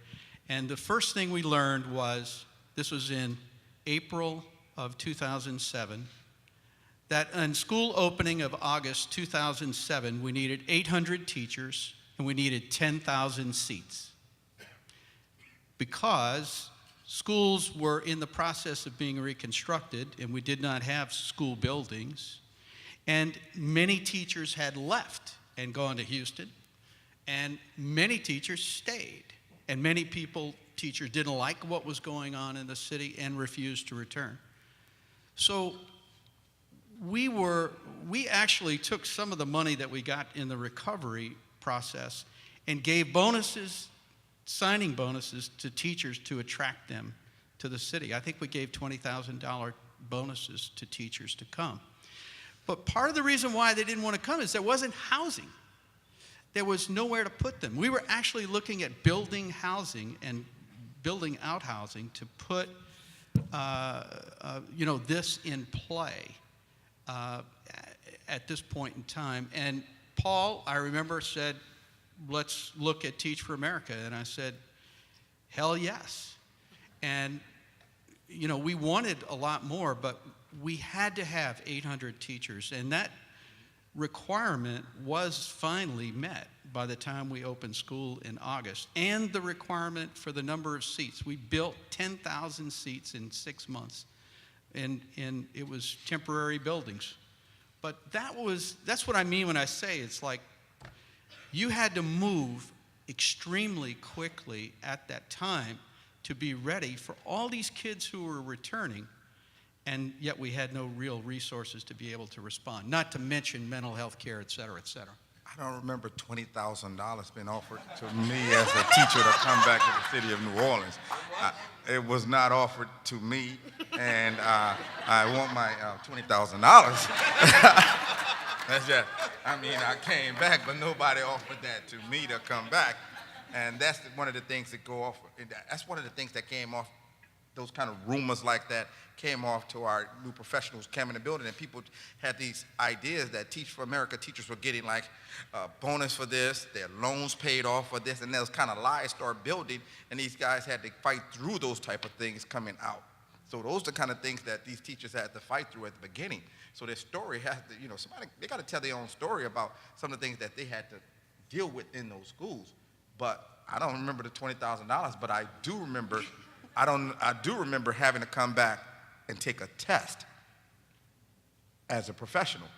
And the first thing we learned was, this was in April of 2007, that on school opening of August 2007, we needed 800 teachers, and we needed 10,000 seats because schools were in the process of being reconstructed, and we did not have school buildings, and many teachers had left and gone to Houston, and many teachers stayed, and many teachers didn't like what was going on in the city and refused to return. So we actually took some of the money that we got in the recovery process and gave bonuses, signing bonuses to teachers to attract them to the city. I think we gave $20,000 bonuses to teachers to come. But part of the reason why they didn't want to come is there wasn't housing. There was nowhere to put them. We were actually looking at building housing and building out housing to put this in play at this point in time. And Paul, I remember, said, let's look at Teach for America. And I said, hell yes. And, we wanted a lot more, but we had to have 800 teachers. And that requirement was finally met by the time we opened school in August. And the requirement for the number of seats. We built 10,000 seats in 6 months. And it was temporary buildings. But that's what I mean when I say it's like you had to move extremely quickly at that time to be ready for all these kids who were returning, and yet we had no real resources to be able to respond, not to mention mental health care, et cetera, et cetera. I don't remember $20,000 being offered to me as a teacher to come back to the city of New Orleans. It was not offered to me, and I want my $20,000. That's just, I mean, I came back, but nobody offered that to me to come back. And that's one of the things that go off, that's one of the things that came off, those kind of rumors like that came off to our new professionals came in the building, and people had these ideas that Teach for America teachers were getting like a bonus for this, their loans paid off for this, and those kind of lies started building, and these guys had to fight through those type of things coming out. So those are the kind of things that these teachers had to fight through at the beginning. So their story has to, somebody, they got to tell their own story about some of the things that they had to deal with in those schools. But I don't remember the $20,000, but I do remember, I do remember having to come back and take a test as a professional.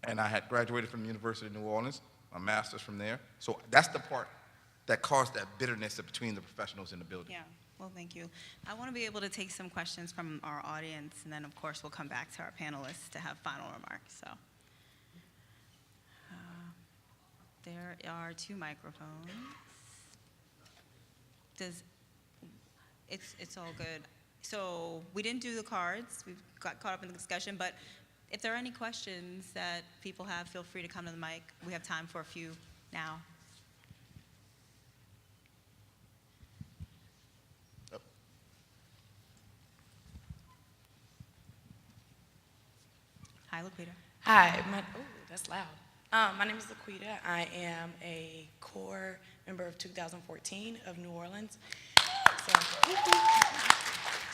And I had graduated from the University of New Orleans, a master's from there. So that's the part that caused that bitterness between the professionals in the building. Yeah, well, thank you. I want to be able to take some questions from our audience, and then, of course, we'll come back to our panelists to have final remarks. So, there are 2 microphones. It's all good. So we didn't do the cards. We've got caught up in the discussion, but if there are any questions that people have, feel free to come to the mic. We have time for a few now. Hi, Laquita. Hi, that's loud. My name is Laquita. I am a core member of 2014 of New Orleans.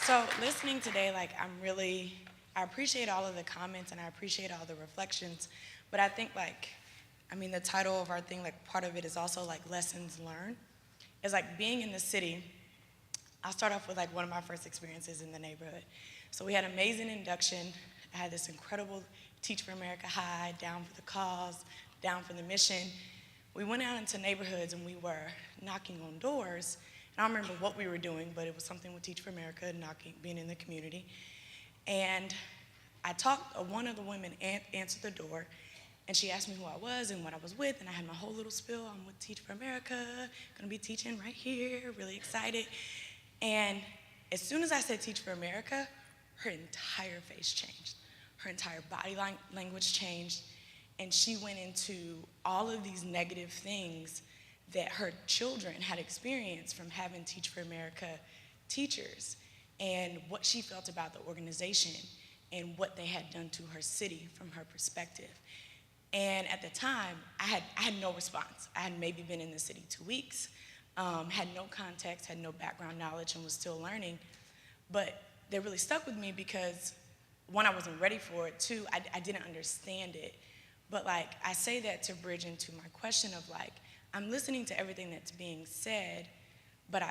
So listening today, I appreciate all of the comments and I appreciate all the reflections, but I think the title of our thing, part of it is also lessons learned. It's being in the city. I'll start off with one of my first experiences in the neighborhood. So we had an amazing induction. I had this incredible Teach for America High, down for the cause, down for the mission. We went out into neighborhoods and we were knocking on doors. And I don't remember what we were doing, but it was something with Teach for America, being in the community. And one of the women answered the door, and she asked me who I was and what I was with, and I had my whole little spiel. I'm with Teach for America, gonna be teaching right here, really excited. And as soon as I said Teach for America, her entire face changed. Her entire body language changed, and she went into all of these negative things that her children had experienced from having Teach for America teachers, and what she felt about the organization and what they had done to her city from her perspective. And at the time, I had no response. I had maybe been in the city 2 weeks, had no context, had no background knowledge, and was still learning. But they really stuck with me because, one, I wasn't ready for it. 2, I didn't understand it. But I say that to bridge into my question of I'm listening to everything that's being said, but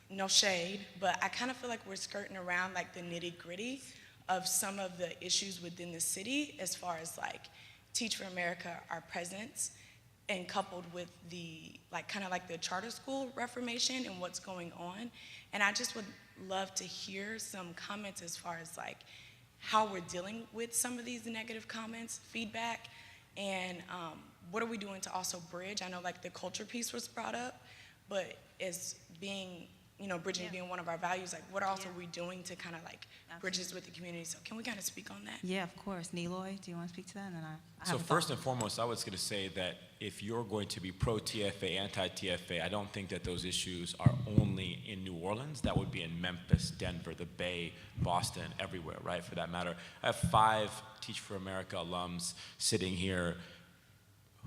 no shade, but I kind of feel we're skirting around the nitty-gritty of some of the issues within the city as far as Teach for America, our presence, and coupled with the the charter school reformation and what's going on. And I just would love to hear some comments as far as how we're dealing with some of these negative comments, feedback, and what are we doing to also bridge? I know the culture piece was brought up, but as being, bridging being one of our values, what else are we doing to kind of bridge this with the community? So can we kind of speak on that? Yeah, of course. Niloy, do you want to speak to that? And then I So have a first thought. and foremost, I was going to say that if you're going to be pro-TFA, anti-TFA, I don't think that those issues are only in New Orleans. That would be in Memphis, Denver, the Bay, Boston, everywhere, right, for that matter. I have 5 Teach for America alums sitting here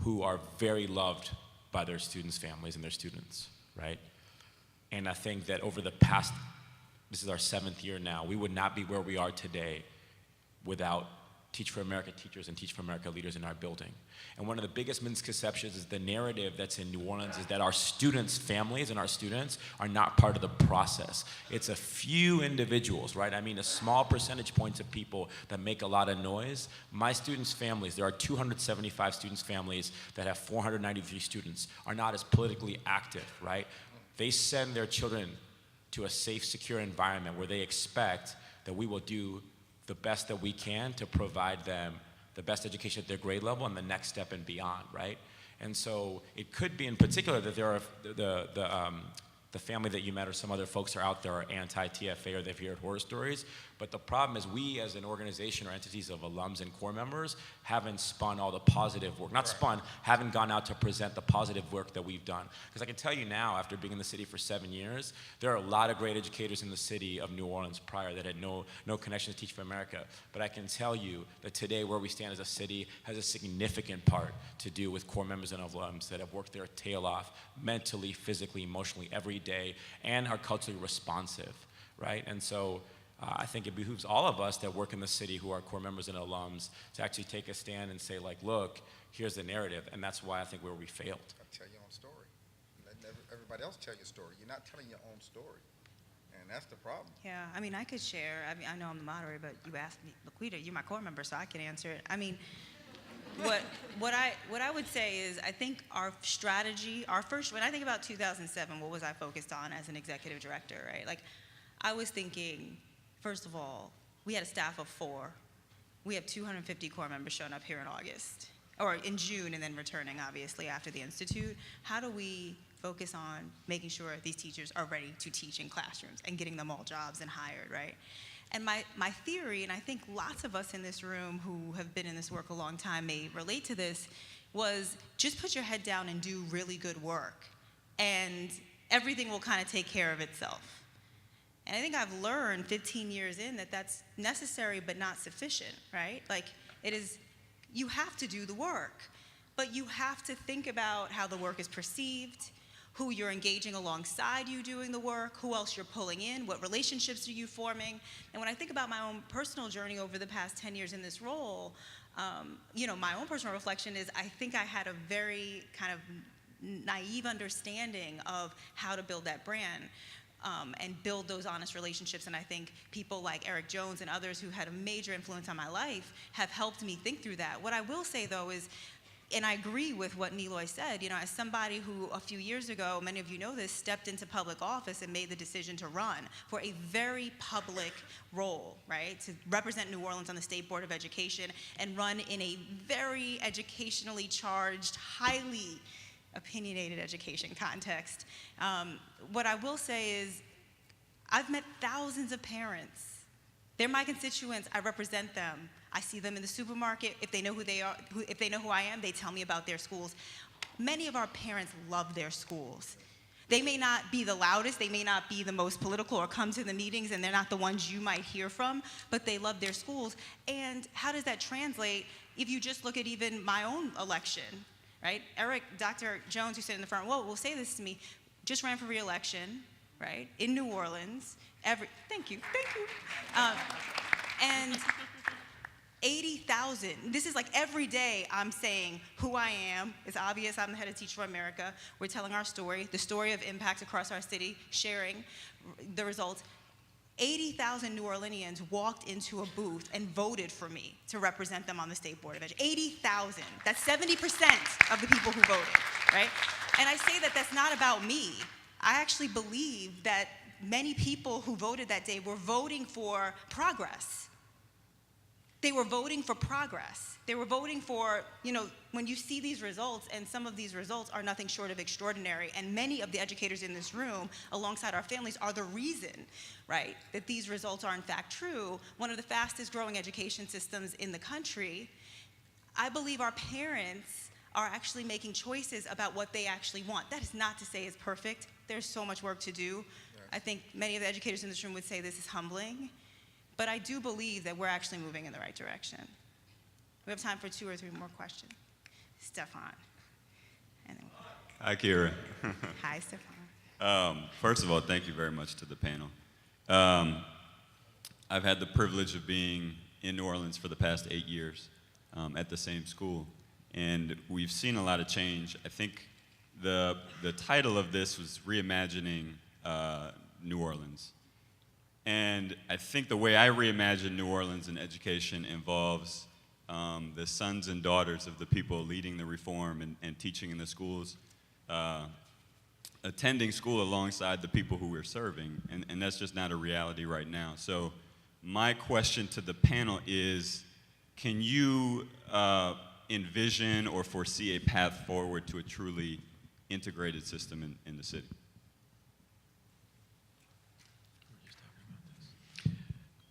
who are very loved by their students' families and their students, right? And I think that over the past, this is our 7th year now, we would not be where we are today without Teach for America teachers and Teach for America leaders in our building. And one of the biggest misconceptions is the narrative that's in New Orleans is that our students' families and our students are not part of the process. It's a few individuals, right? I mean, a small percentage points of people that make a lot of noise. My students' families, there are 275 students' families that have 493 students, are not as politically active, right? They send their children to a safe, secure environment where they expect that we will do the best that we can to provide them the best education at their grade level and the next step and beyond, right? And so it could be in particular that there are the family that you met or some other folks are out there are anti-TFA or they've heard horror stories. But the problem is we as an organization or entities of alums and core members haven't spun all the positive work, not spun, haven't gone out to present the positive work that we've done. Because I can tell you now, after being in the city for 7 years, there are a lot of great educators in the city of New Orleans prior that had no connection to Teach for America. But I can tell you that today where we stand as a city has a significant part to do with core members and alums that have worked their tail off mentally, physically, emotionally every day and are culturally responsive, right? And so I think it behooves all of us that work in the city who are core members and alums to actually take a stand and say, like, look, here's the narrative, and that's why I think where we failed. Tell your own story. Let everybody else tell your story. You're not telling your own story, and that's the problem. Yeah, I mean, I could share. I mean, I know I'm the moderator, but you asked me, Laquita, you're my core member, so I can answer it. I mean, what I would say is I think our strategy, when I think about 2007, what was I focused on as an executive director, right? Like, I was thinking, first of all, we had a staff of 4. We have 250 core members showing up here in August, or in June, and then returning, obviously, after the Institute. How do we focus on making sure these teachers are ready to teach in classrooms and getting them all jobs and hired, right? And my theory, and I think lots of us in this room who have been in this work a long time may relate to this, was just put your head down and do really good work, and everything will kind of take care of itself. And I think I've learned 15 years in that that's necessary but not sufficient, right? Like, it is, you have to do the work, but you have to think about how the work is perceived, who you're engaging alongside you doing the work, who else you're pulling in, what relationships are you forming. And when I think about my own personal journey over the past 10 years in this role, my own personal reflection is I think I had a very kind of naive understanding of how to build that brand. And build those honest relationships. And I think people like Eric Jones and others who had a major influence on my life have helped me think through that. What I will say, though, is, and I agree with what Niloy said, as somebody who a few years ago, many of you know this, stepped into public office and made the decision to run for a very public role, right? To represent New Orleans on the State Board of Education and run in a very educationally charged, highly opinionated education context. What I will say is I've met thousands of parents. They're my constituents. I represent them. I see them in the supermarket. If they know who they are, if they know who I am, they tell me about their schools. Many of our parents love their schools. They may not be the loudest, they may not be the most political or come to the meetings, and they're not the ones you might hear from, but they love their schools. And how does that translate if you just look at even my own election? Right? Dr. Jones, who sat in the front row, will say this to me, just ran for re-election, right, in New Orleans. Thank you. And 80,000, this is like every day I'm saying who I am. It's obvious I'm the head of Teach for America. We're telling our story, the story of impact across our city, sharing the results. 80,000 New Orleanians walked into a booth and voted for me to represent them on the State Board of Education. 80,000. That's 70% of the people who voted, right? And I say that that's not about me. I actually believe that many people who voted that day were voting for progress. They were voting for progress. They were voting for, when you see these results, and some of these results are nothing short of extraordinary, and many of the educators in this room, alongside our families, are the reason, right, that these results are in fact true. One of the fastest growing education systems in the country. I believe our parents are actually making choices about what they actually want. That is not to say it's perfect. There's so much work to do. I think many of the educators in this room would say this is humbling. But I do believe that we're actually moving in the right direction. We have time for 2 or 3 more questions. Stefan. Hi, Kira. Hi, Stefan. First of all, thank you very much to the panel. I've had the privilege of being in New Orleans for the past 8 years at the same school. And we've seen a lot of change. I think the title of this was Reimagining New Orleans. And I think the way I reimagine New Orleans in education involves the sons and daughters of the people leading the reform and teaching in the schools, attending school alongside the people who we're serving, and that's just not a reality right now. So my question to the panel is, can you envision or foresee a path forward to a truly integrated system in the city?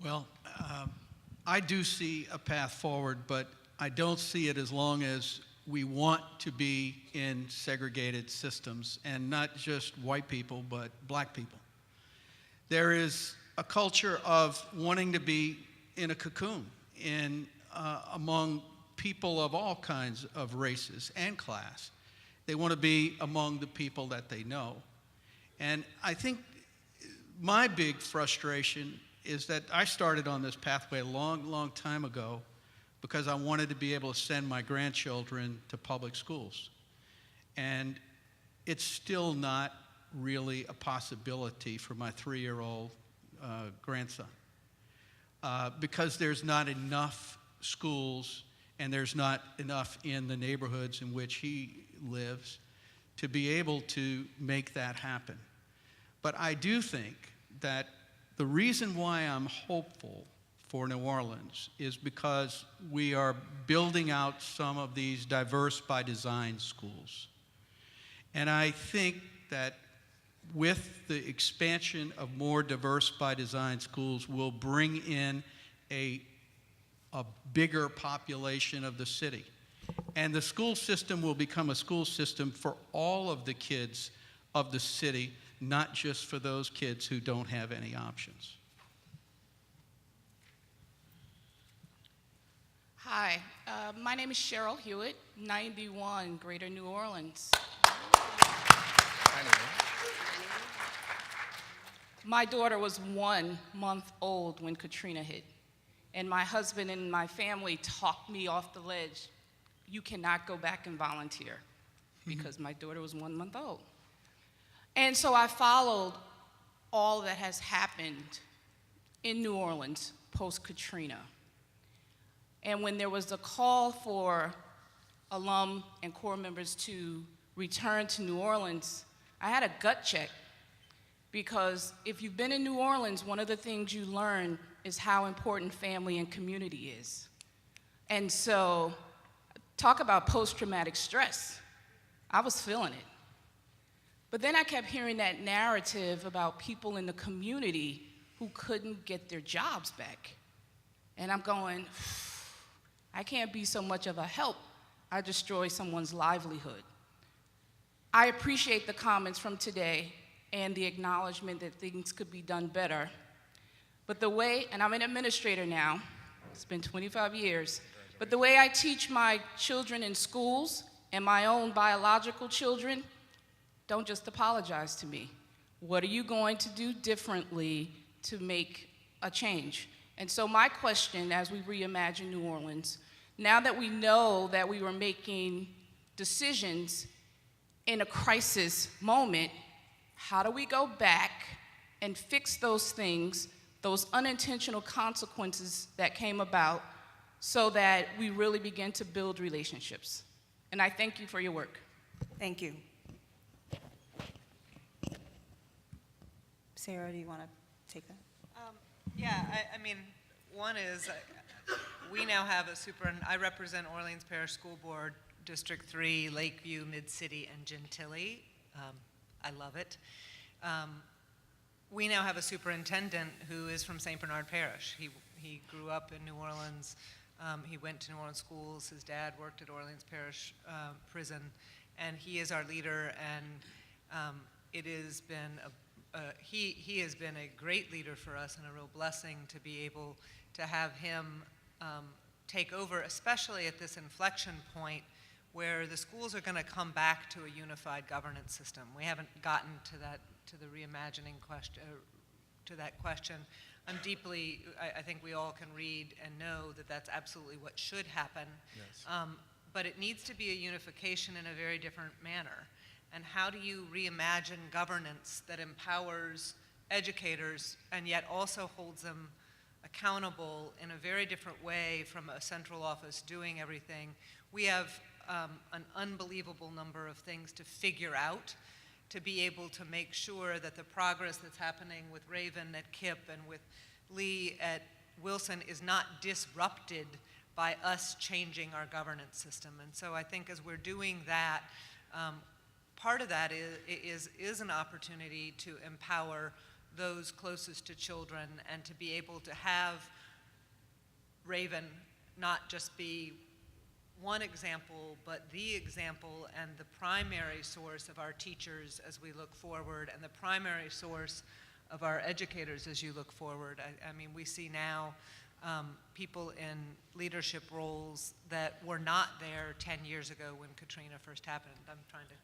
Well, I do see a path forward, but I don't see it as long as we want to be in segregated systems, and not just white people, but black people. There is a culture of wanting to be in a cocoon among people of all kinds of races and class. They want to be among the people that they know. And I think my big frustration is that I started on this pathway a long, long time ago because I wanted to be able to send my grandchildren to public schools. And it's still not really a possibility for my 3-year-old grandson because there's not enough schools and there's not enough in the neighborhoods in which he lives to be able to make that happen. But I do think that the reason why I'm hopeful for New Orleans is because we are building out some of these diverse by design schools. And I think that with the expansion of more diverse by design schools, we'll bring in a bigger population of the city. And the school system will become a school system for all of the kids of the city, not just for those kids who don't have any options. Hi, my name is Cheryl Hewitt, 91, Greater New Orleans. My daughter was 1 month old when Katrina hit, and my husband and my family talked me off the ledge. You cannot go back and volunteer, because my daughter was 1 month old. And so I followed all that has happened in New Orleans post-Katrina. And when there was a call for alum and corps members to return to New Orleans, I had a gut check. Because if you've been in New Orleans, one of the things you learn is how important family and community is. And so, talk about post-traumatic stress. I was feeling it. But then I kept hearing that narrative about people in the community who couldn't get their jobs back. And I'm going, I can't be so much of a help. I destroy someone's livelihood. I appreciate the comments from today and the acknowledgement that things could be done better. But the way, and I'm an administrator now, it's been 25 years, but the way I teach my children in schools and my own biological children, don't just apologize to me. What are you going to do differently to make a change? And so my question as we reimagine New Orleans, now that we know that we were making decisions in a crisis moment, how do we go back and fix those things, those unintentional consequences that came about, so that we really begin to build relationships? And I thank you for your work. Thank you. Sarah, do you want to take that? Yeah, I mean, one is we now have I represent Orleans Parish School Board, District 3, Lakeview, Mid-City, and Gentilly. I love it. We now have a superintendent who is from St. Bernard Parish. He grew up in New Orleans. He went to New Orleans schools. His dad worked at Orleans Parish Prison, and he is our leader. And it has been he has been a great leader for us and a real blessing to be able to have him take over, especially at this inflection point where the schools are going to come back to a unified governance system. We haven't gotten to the reimagining question, to that question. I'm deeply, I think we all can read and know that that's absolutely what should happen. Yes. But it needs to be a unification in a very different manner. And how do you reimagine governance that empowers educators and yet also holds them accountable in a very different way from a central office doing everything? We have an unbelievable number of things to figure out to be able to make sure that the progress that's happening with Raven at KIPP and with Lee at Wilson is not disrupted by us changing our governance system. And so I think as we're doing that, part of that is an opportunity to empower those closest to children and to be able to have Raven not just be one example, but the example and the primary source of our teachers as we look forward, and the primary source of our educators as you look forward. I mean, we see now people in leadership roles that were not there 10 years ago when Katrina first happened. I'm trying to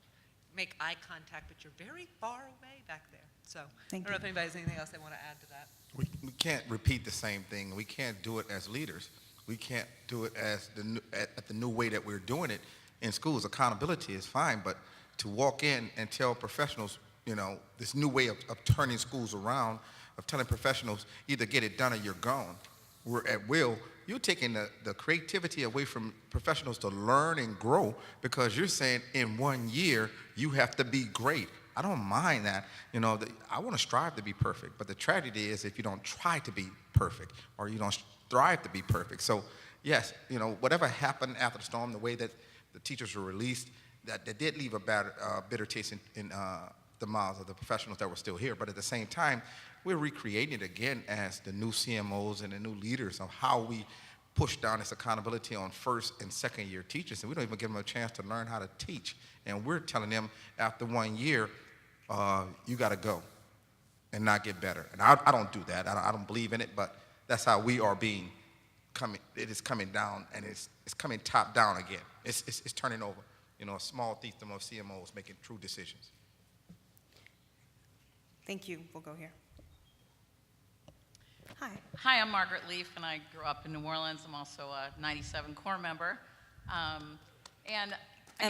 make eye contact, but you're very far away back there. So I don't know if anybody has anything else they want to add to that. We can't repeat the same thing. We can't do it as leaders. We can't do it as the new way that we're doing it in schools. Accountability is fine, but to walk in and tell professionals, you know, this new way of turning schools around, of telling professionals either get it done or you're gone, we're at will, you're taking the creativity away from professionals to learn and grow, because you're saying in 1 year you have to be great. I don't mind that. You know, I want to strive to be perfect, but the tragedy is if you don't try to be perfect or you don't strive to be perfect. So yes, you know, whatever happened after the storm, the way that the teachers were released, that did leave a bad, bitter taste in the mouths of the professionals that were still here. But at the same time, we're recreating it again as the new CMOs and the new leaders of how we push down this accountability on first and second year teachers. And we don't even give them a chance to learn how to teach. And we're telling them after 1 year, you got to go and not get better. And I don't do that. I don't believe in it, but that's how we are it is coming down, and it's coming top down again. It's turning over, you know, a small fiefdom of CMOs making true decisions. Thank you. We'll go here. Hi. Hi, I'm Margaret Leaf, and I grew up in New Orleans. I'm also a 97 Corps member. And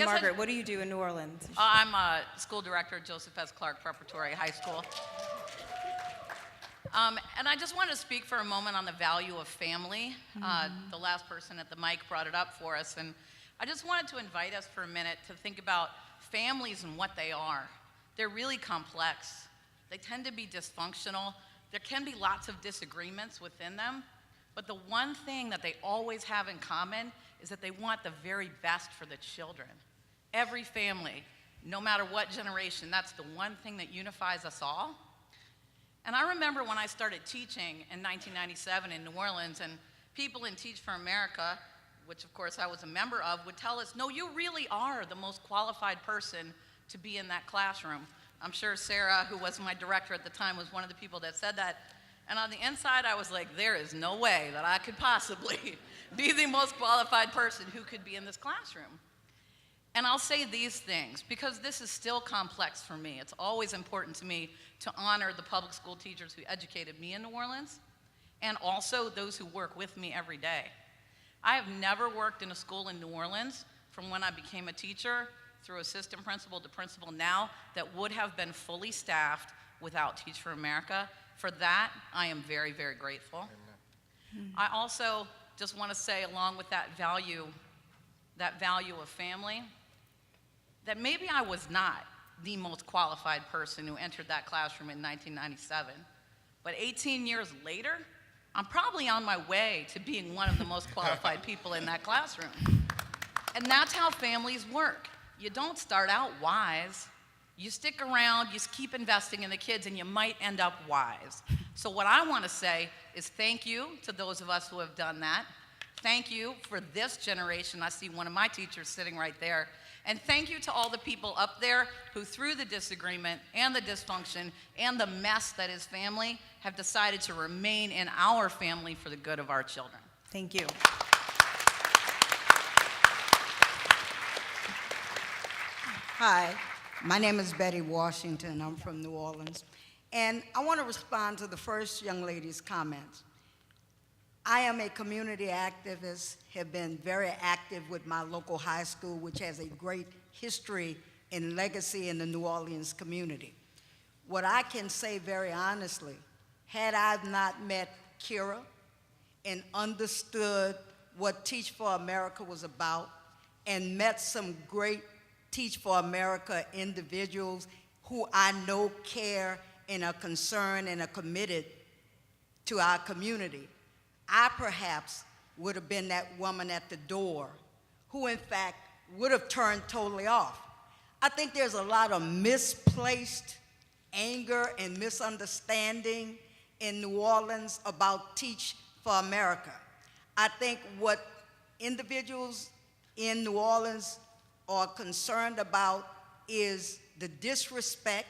Margaret, what do you do in New Orleans? I'm a school director at Joseph S. Clark Preparatory High School. And I just wanted to speak for a moment on the value of family. The last person at the mic brought it up for us, and I just wanted to invite us for a minute to think about families and what they are. They're really complex. They tend to be dysfunctional. There can be lots of disagreements within them, but the one thing that they always have in common is that they want the very best for the children. Every family, no matter what generation, that's the one thing that unifies us all. And I remember when I started teaching in 1997 in New Orleans, and people in Teach for America, which of course I was a member of, would tell us, no, you really are the most qualified person to be in that classroom. I'm sure Sarah, who was my director at the time, was one of the people that said that. And on the inside, I was like, there is no way that I could possibly be the most qualified person who could be in this classroom. And I'll say these things because this is still complex for me. It's always important to me to honor the public school teachers who educated me in New Orleans, and also those who work with me every day. I have never worked in a school in New Orleans from when I became a teacher through assistant principal to principal now that would have been fully staffed without Teach for America. For that, I am very, very grateful. I also just want to say, along with that value of family, that maybe I was not the most qualified person who entered that classroom in 1997, but 18 years later, I'm probably on my way to being one of the most qualified people in that classroom. And that's how families work. You don't start out wise. You stick around, you keep investing in the kids, and you might end up wise. So what I want to say is thank you to those of us who have done that. Thank you for this generation. I see one of my teachers sitting right there. And thank you to all the people up there who, through the disagreement and the dysfunction and the mess that is family, have decided to remain in our family for the good of our children. Thank you. Hi, my name is Betty Washington. I'm from New Orleans. And I want to respond to the first young lady's comments. I am a community activist, have been very active with my local high school, which has a great history and legacy in the New Orleans community. What I can say very honestly, had I not met Kira and understood what Teach for America was about and met some great Teach for America individuals who I know care and are concerned and are committed to our community, I perhaps would have been that woman at the door who in fact would have turned totally off. I think there's a lot of misplaced anger and misunderstanding in New Orleans about Teach for America. I think what individuals in New Orleans are concerned about is the disrespect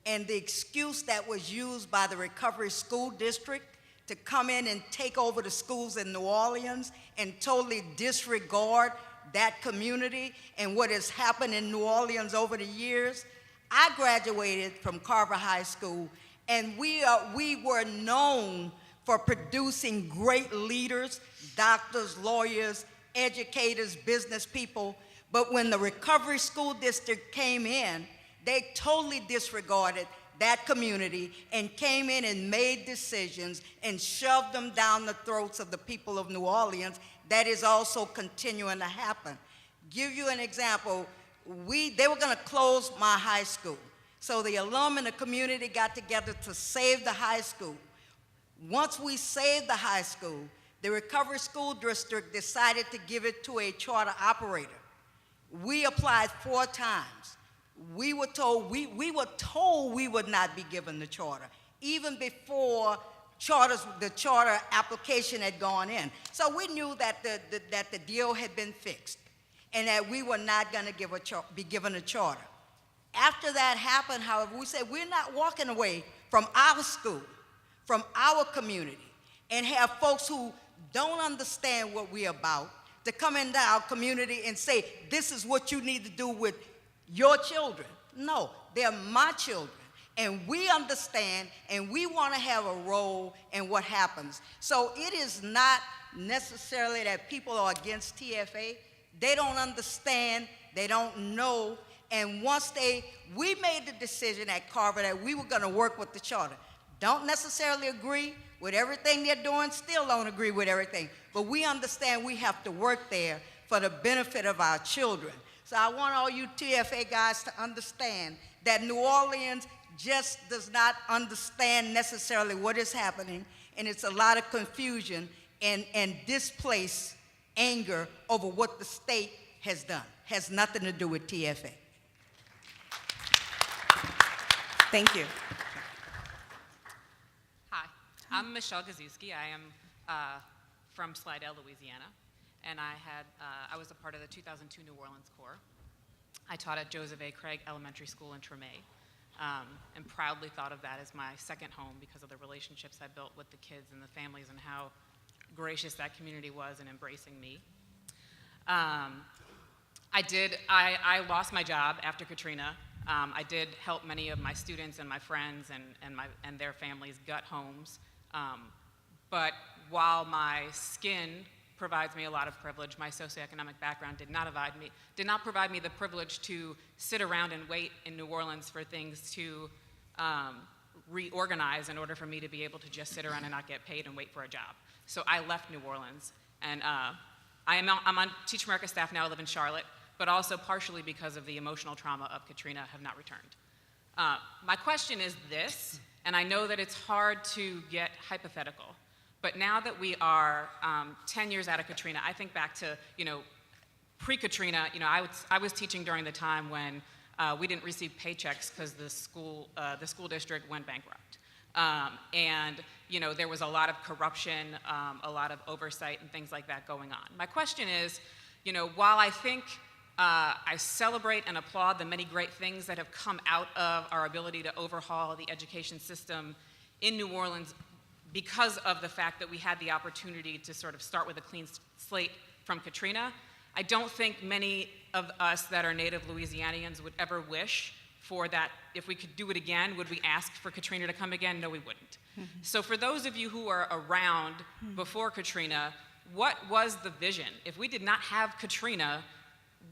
and the excuse that was used by the Recovery School District to come in and take over the schools in New Orleans and totally disregard that community and what has happened in New Orleans over the years. I graduated from Carver High School, and we were known for producing great leaders, doctors, lawyers, educators, business people. But when the Recovery School District came in, they totally disregarded that community and came in and made decisions and shoved them down the throats of the people of New Orleans. That is also continuing to happen. Give you an example, they were gonna close my high school. So the alum and the community got together to save the high school. Once we saved the high school, the Recovery School District decided to give it to a charter operator. We applied 4 times. We were told we would not be given the charter, even before the charter application had gone in. So we knew that the deal had been fixed and that we were not going to be given a charter. After that happened, however, we said we're not walking away from our school, from our community, and have folks who don't understand what we're about to come into our community and say, this is what you need to do with your children. No, they're my children. And we understand and we want to have a role in what happens. So it is not necessarily that people are against TFA. They don't understand, they don't know. And once we made the decision at Carver that we were going to work with the charter. Don't necessarily agree with everything they're doing, still don't agree with everything. But we understand we have to work there for the benefit of our children. So I want all you TFA guys to understand that New Orleans just does not understand necessarily what is happening, and it's a lot of confusion and displaced anger over what the state has done. Has nothing to do with TFA. Thank you. Hi, I'm Michelle Gazewski. I am from Slidell, Louisiana, and I was a part of the 2002 New Orleans Corps. I taught at Joseph A. Craig Elementary School in Tremay, and proudly thought of that as my second home because of the relationships I built with the kids and the families and how gracious that community was in embracing me. I lost my job after Katrina. I did help many of my students and my friends and their families gut homes. But while my skin provides me a lot of privilege, my socioeconomic background did not provide me the privilege to sit around and wait in New Orleans for things to reorganize in order for me to be able to just sit around and not get paid and wait for a job. So I left New Orleans, and I'm on Teach America staff now. I live in Charlotte, but also partially because of the emotional trauma of Katrina, have not returned. My question is this, and I know that it's hard to get hypothetical, but now that we are 10 years out of Katrina, I think back to, pre-Katrina, I was teaching during the time when we didn't receive paychecks because the school district went bankrupt. And there was a lot of corruption, a lot of oversight and things like that going on. My question is, while I think I celebrate and applaud the many great things that have come out of our ability to overhaul the education system in New Orleans because of the fact that we had the opportunity to sort of start with a clean slate from Katrina, I don't think many of us that are native Louisianians would ever wish for that. If we could do it again, would we ask for Katrina to come again? No, we wouldn't. So for those of you who are around before Katrina, what was the vision? If we did not have Katrina,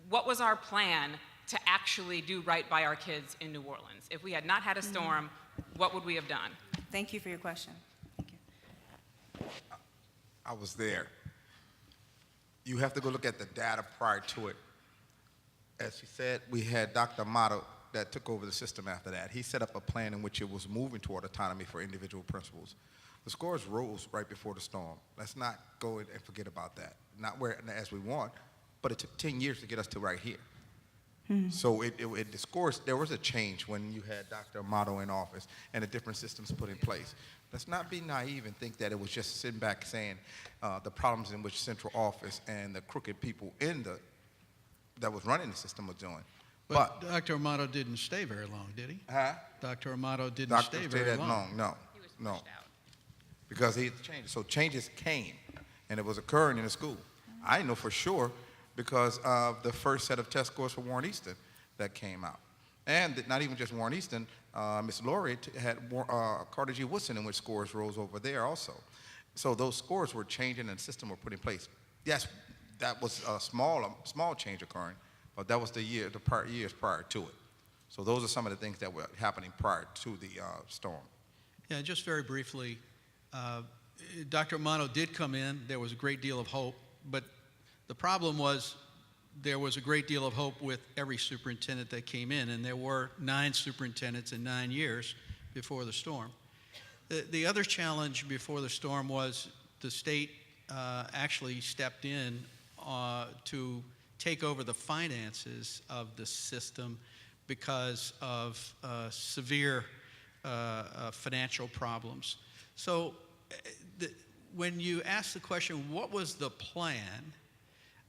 what was our plan to actually do right by our kids in New Orleans? If we had not had a storm, what would we have done? Thank you for your question. Thank you. I was there. You have to go look at the data prior to it. As she said, we had Dr. Amato that took over the system after that. He set up a plan in which it was moving toward autonomy for individual principals. The scores rose right before the storm. Let's not go and forget about that. Not where as we want, but it took 10 years to get us to right here. So the scores, there was a change when you had Dr. Amato in office and the different systems put in place. Let's not be naive and think that it was just sitting back saying the problems in which central office and the crooked people that was running the system was doing. But Dr. Amato didn't stay very long, did he? Huh? Dr. Amato didn't stay very long. No, He was pushed no. out. Because he changed. So changes came, and it was occurring in the school. I know for sure because of the first set of test scores for Warren Easton that came out. And not even just Warren Easton, Miss Laurie had Carter G. Woodson, in which scores rose over there also. So those scores were changing and the system were put in place. Yes, that was a small change occurring, but that was the years prior to it. So those are some of the things that were happening prior to the storm. Yeah, just very briefly, Dr. Amato did come in. There was a great deal of hope, but the problem was there was a great deal of hope with every superintendent that came in, and there were 9 superintendents in 9 years before the storm. The other challenge before the storm was the state actually stepped in to take over the finances of the system because of severe financial problems. So when you ask the question, what was the plan?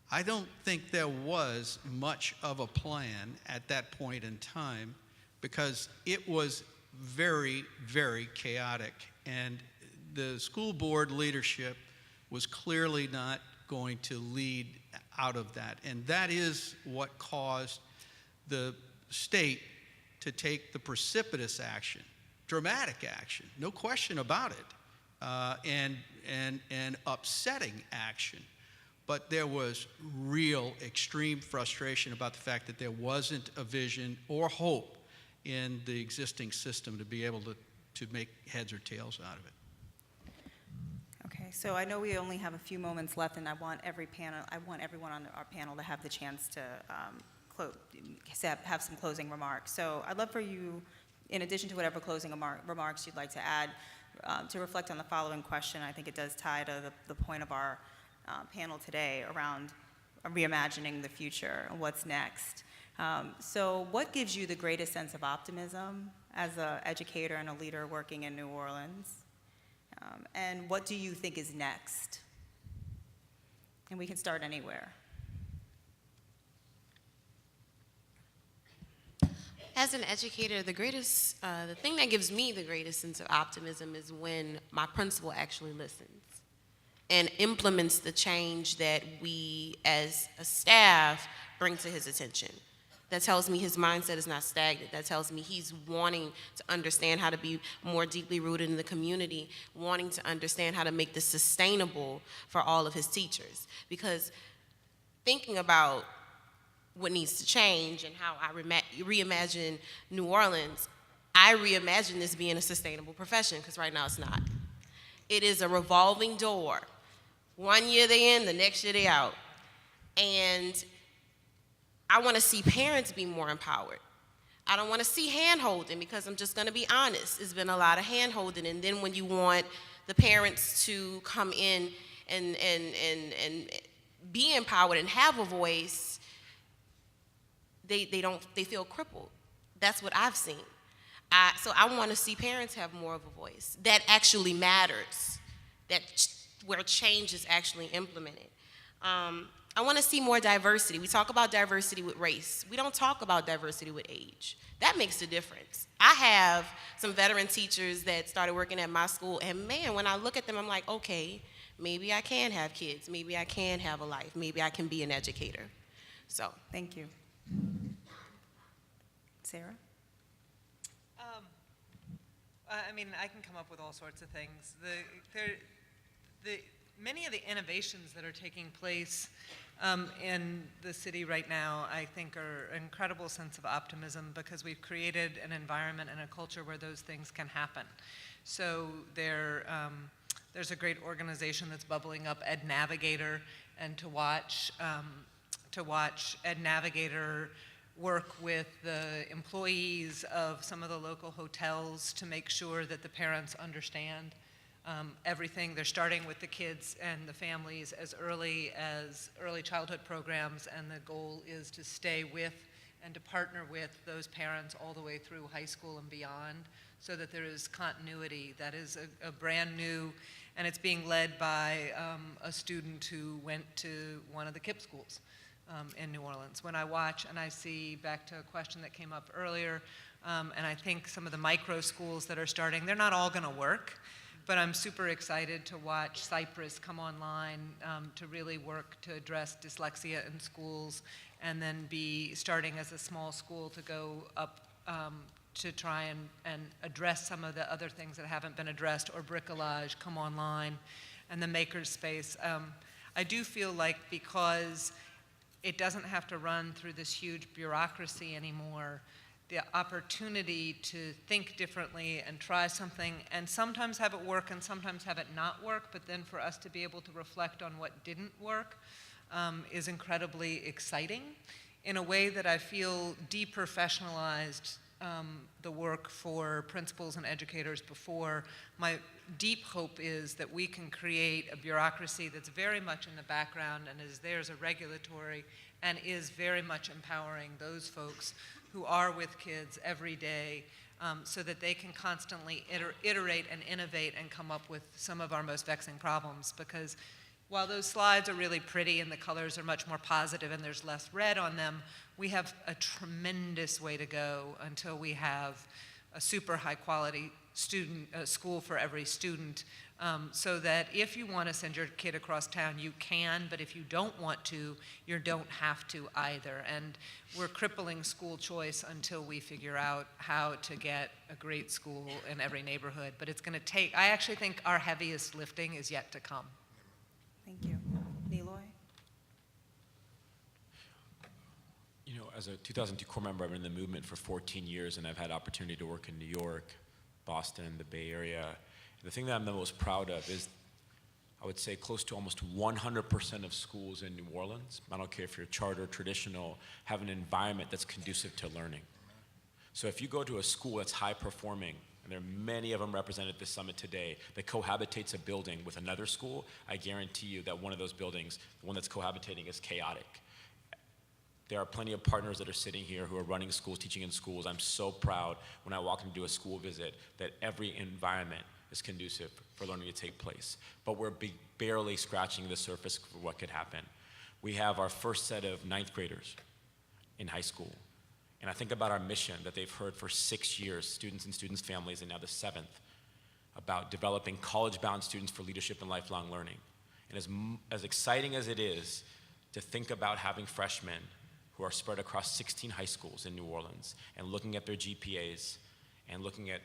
I don't think there was much of a plan at that point in time because it was very, very chaotic. And the school board leadership was clearly not going to lead out of that. And that is what caused the state to take the precipitous action, dramatic action, no question about it, and upsetting action. But there was real extreme frustration about the fact that there wasn't a vision or hope in the existing system to be able to make heads or tails out of it. Okay, so I know we only have a few moments left, and I want everyone on our panel to have the chance to have some closing remarks. So I'd love for you, in addition to whatever closing remarks you'd like to add, to reflect on the following question. I think it does tie to the point of our panel today around reimagining the future and what's next. So what gives you the greatest sense of optimism as an educator and a leader working in New Orleans? And what do you think is next? And we can start anywhere. As an educator, the thing that gives me the greatest sense of optimism is when my principal actually listens and implements the change that we as a staff bring to his attention. That tells me his mindset is not stagnant. That tells me he's wanting to understand how to be more deeply rooted in the community, wanting to understand how to make this sustainable for all of his teachers. Because thinking about what needs to change and how I reimagine New Orleans, I reimagine this being a sustainable profession, because right now it's not. It is a revolving door. 1 year they in, the next year they out. And I want to see parents be more empowered. I don't want to see hand-holding, because I'm just going to be honest. It's been a lot of hand-holding, and then when you want the parents to come in and be empowered and have a voice, they feel crippled. That's what I've seen. So I want to see parents have more of a voice that actually matters, where change is actually implemented. I want to see more diversity. We talk about diversity with race. We don't talk about diversity with age. That makes a difference. I have some veteran teachers that started working at my school, and man, when I look at them, I'm like, okay, maybe I can have kids. Maybe I can have a life. Maybe I can be an educator. So. Thank you. Sarah? I mean, I can come up with all sorts of things. Many of the innovations that are taking place in the city right now, I think, are an incredible sense of optimism because we've created an environment and a culture where those things can happen. So there's a great organization that's bubbling up, Ed Navigator, and to watch Ed Navigator work with the employees of some of the local hotels to make sure that the parents understand everything. They're starting with the kids and the families as early childhood programs, and the goal is to stay with and to partner with those parents all the way through high school and beyond, so that there is continuity. That is a brand new, and it's being led by a student who went to one of the KIPP schools in New Orleans. When I watch and I see, back to a question that came up earlier, and I think some of the micro schools that are starting, they're not all gonna work, but I'm super excited to watch Cypress come online to really work to address dyslexia in schools, and then be starting as a small school to go up to try and address some of the other things that haven't been addressed, or Bricolage come online, and the makerspace. I do feel like because it doesn't have to run through this huge bureaucracy anymore, the opportunity to think differently and try something, and sometimes have it work and sometimes have it not work, but then for us to be able to reflect on what didn't work is incredibly exciting, in a way that I feel deprofessionalized the work for principals and educators before. My deep hope is that we can create a bureaucracy that's very much in the background and is there as a regulatory, and is very much empowering those folks who are with kids every day, so that they can constantly iterate and innovate and come up with some of our most vexing problems. Because while those slides are really pretty and the colors are much more positive and there's less red on them, we have a tremendous way to go until we have a super high quality school for every student, so that if you want to send your kid across town, you can, but if you don't want to, you don't have to either. And we're crippling school choice until we figure out how to get a great school in every neighborhood. But it's going to take, I actually think our heaviest lifting is yet to come. Thank you. Niloy? You know, as a 2002 core member, I've been in the movement for 14 years, and I've had opportunity to work in New York, Boston, the Bay Area. And the thing that I'm the most proud of is, I would say, close to almost 100% of schools in New Orleans, I don't care if you're charter or traditional, have an environment that's conducive to learning. So if you go to a school that's high performing, and there are many of them represented at this summit today, that cohabitates a building with another school, I guarantee you that one of those buildings, the one that's cohabitating, is chaotic. There are plenty of partners that are sitting here who are running schools, teaching in schools. I'm so proud when I walk into a school visit that every environment is conducive for learning to take place. But we're barely scratching the surface for what could happen. We have our first set of 9th graders in high school. And I think about our mission that they've heard for 6 years, students and students' families, and now the 7th, about developing college-bound students for leadership and lifelong learning. And as exciting as it is to think about having freshmen who are spread across 16 high schools in New Orleans, and looking at their GPAs, and looking at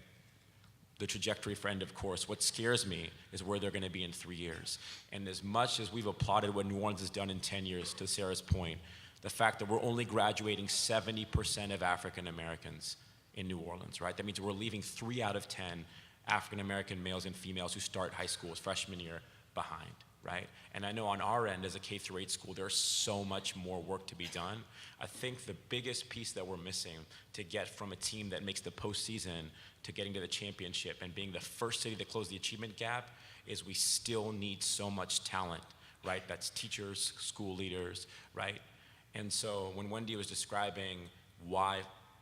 the trajectory for end of course, what scares me is where they're gonna be in 3 years. And as much as we've applauded what New Orleans has done in 10 years, to Sarah's point, the fact that we're only graduating 70% of African Americans in New Orleans, right? That means we're leaving 3 out of 10 African American males and females who start high school as freshman year behind, right? And I know on our end as a K through 8 school, there's so much more work to be done. I think the biggest piece that we're missing to get from a team that makes the postseason to getting to the championship and being the first city to close the achievement gap is we still need so much talent, right? That's teachers, school leaders, right? And so when Wendy was describing why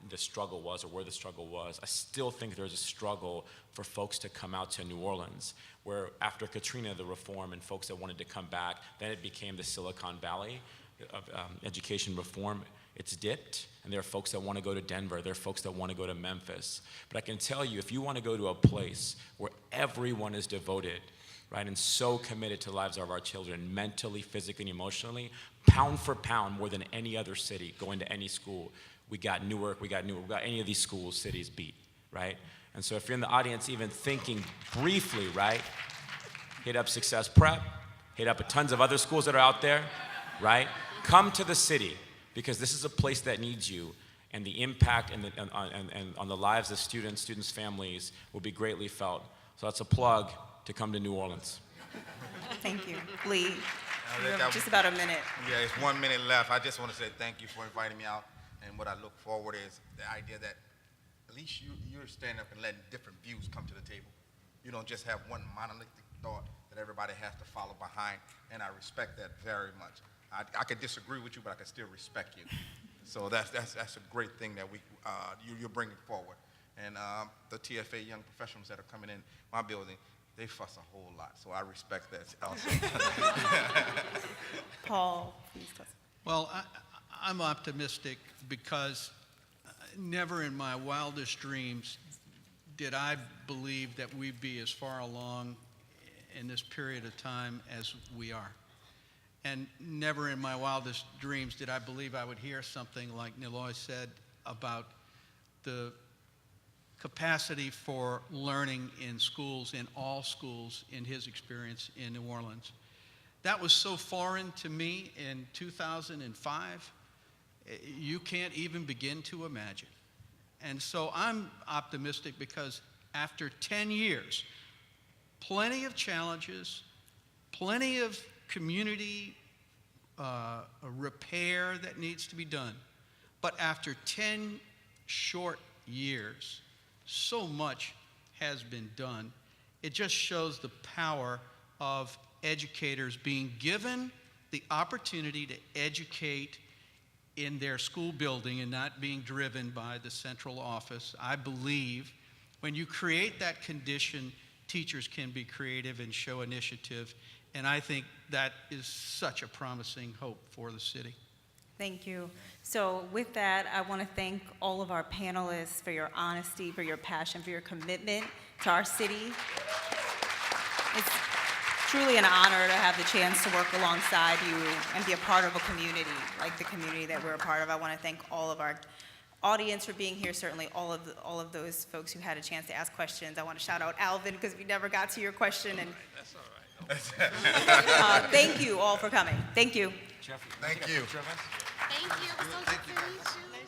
the struggle was, or where the struggle was, I still think there's a struggle for folks to come out to New Orleans, where after Katrina, the reform, and folks that wanted to come back, then it became the Silicon Valley of education reform. It's dipped, and there are folks that want to go to Denver, there are folks that want to go to Memphis. But I can tell you, if you want to go to a place where everyone is devoted, right, and so committed to the lives of our children, mentally, physically, and emotionally, pound for pound, more than any other city, go into any school, we got Newark, we got any of these schools, cities beat, right? And so if you're in the audience even thinking briefly, right, hit up Success Prep, hit up tons of other schools that are out there, right? Come to the city, because this is a place that needs you, and the impact and on the lives of students' families will be greatly felt. So that's a plug to come to New Orleans. Thank you. Lee, you have just about a minute. Yeah, it's 1 minute left. I just want to say thank you for inviting me out. And what I look forward is the idea that at least you're standing up and letting different views come to the table. You don't just have one monolithic thought that everybody has to follow behind, and I respect that very much. I could disagree with you, but I can still respect you. So that's a great thing that you're bringing forward. And the TFA young professionals that are coming in my building, they fuss a whole lot, so I respect that also. Paul, please. Well, I'm optimistic because never in my wildest dreams did I believe that we'd be as far along in this period of time as we are. And never in my wildest dreams did I believe I would hear something like Niloy said about the capacity for learning in schools, in all schools, in his experience in New Orleans. That was so foreign to me in 2005, you can't even begin to imagine. And so I'm optimistic because after 10 years, plenty of challenges, plenty of community repair that needs to be done. But after 10 short years, so much has been done. It just shows the power of educators being given the opportunity to educate in their school building and not being driven by the central office. I believe when you create that condition, teachers can be creative and show initiative, and I think that is such a promising hope for the city. Thank you. So with that, I want to thank all of our panelists for your honesty, for your passion, for your commitment to our city. It's truly an honor to have the chance to work alongside you and be a part of a community like the community that we're a part of. I want to thank all of our audience for being here, certainly all of those folks who had a chance to ask questions. I want to shout out Alvin because we never got to your question. And That's all right. thank you all for coming. Thank you. Thank you. Thank you. It was so good to meet you.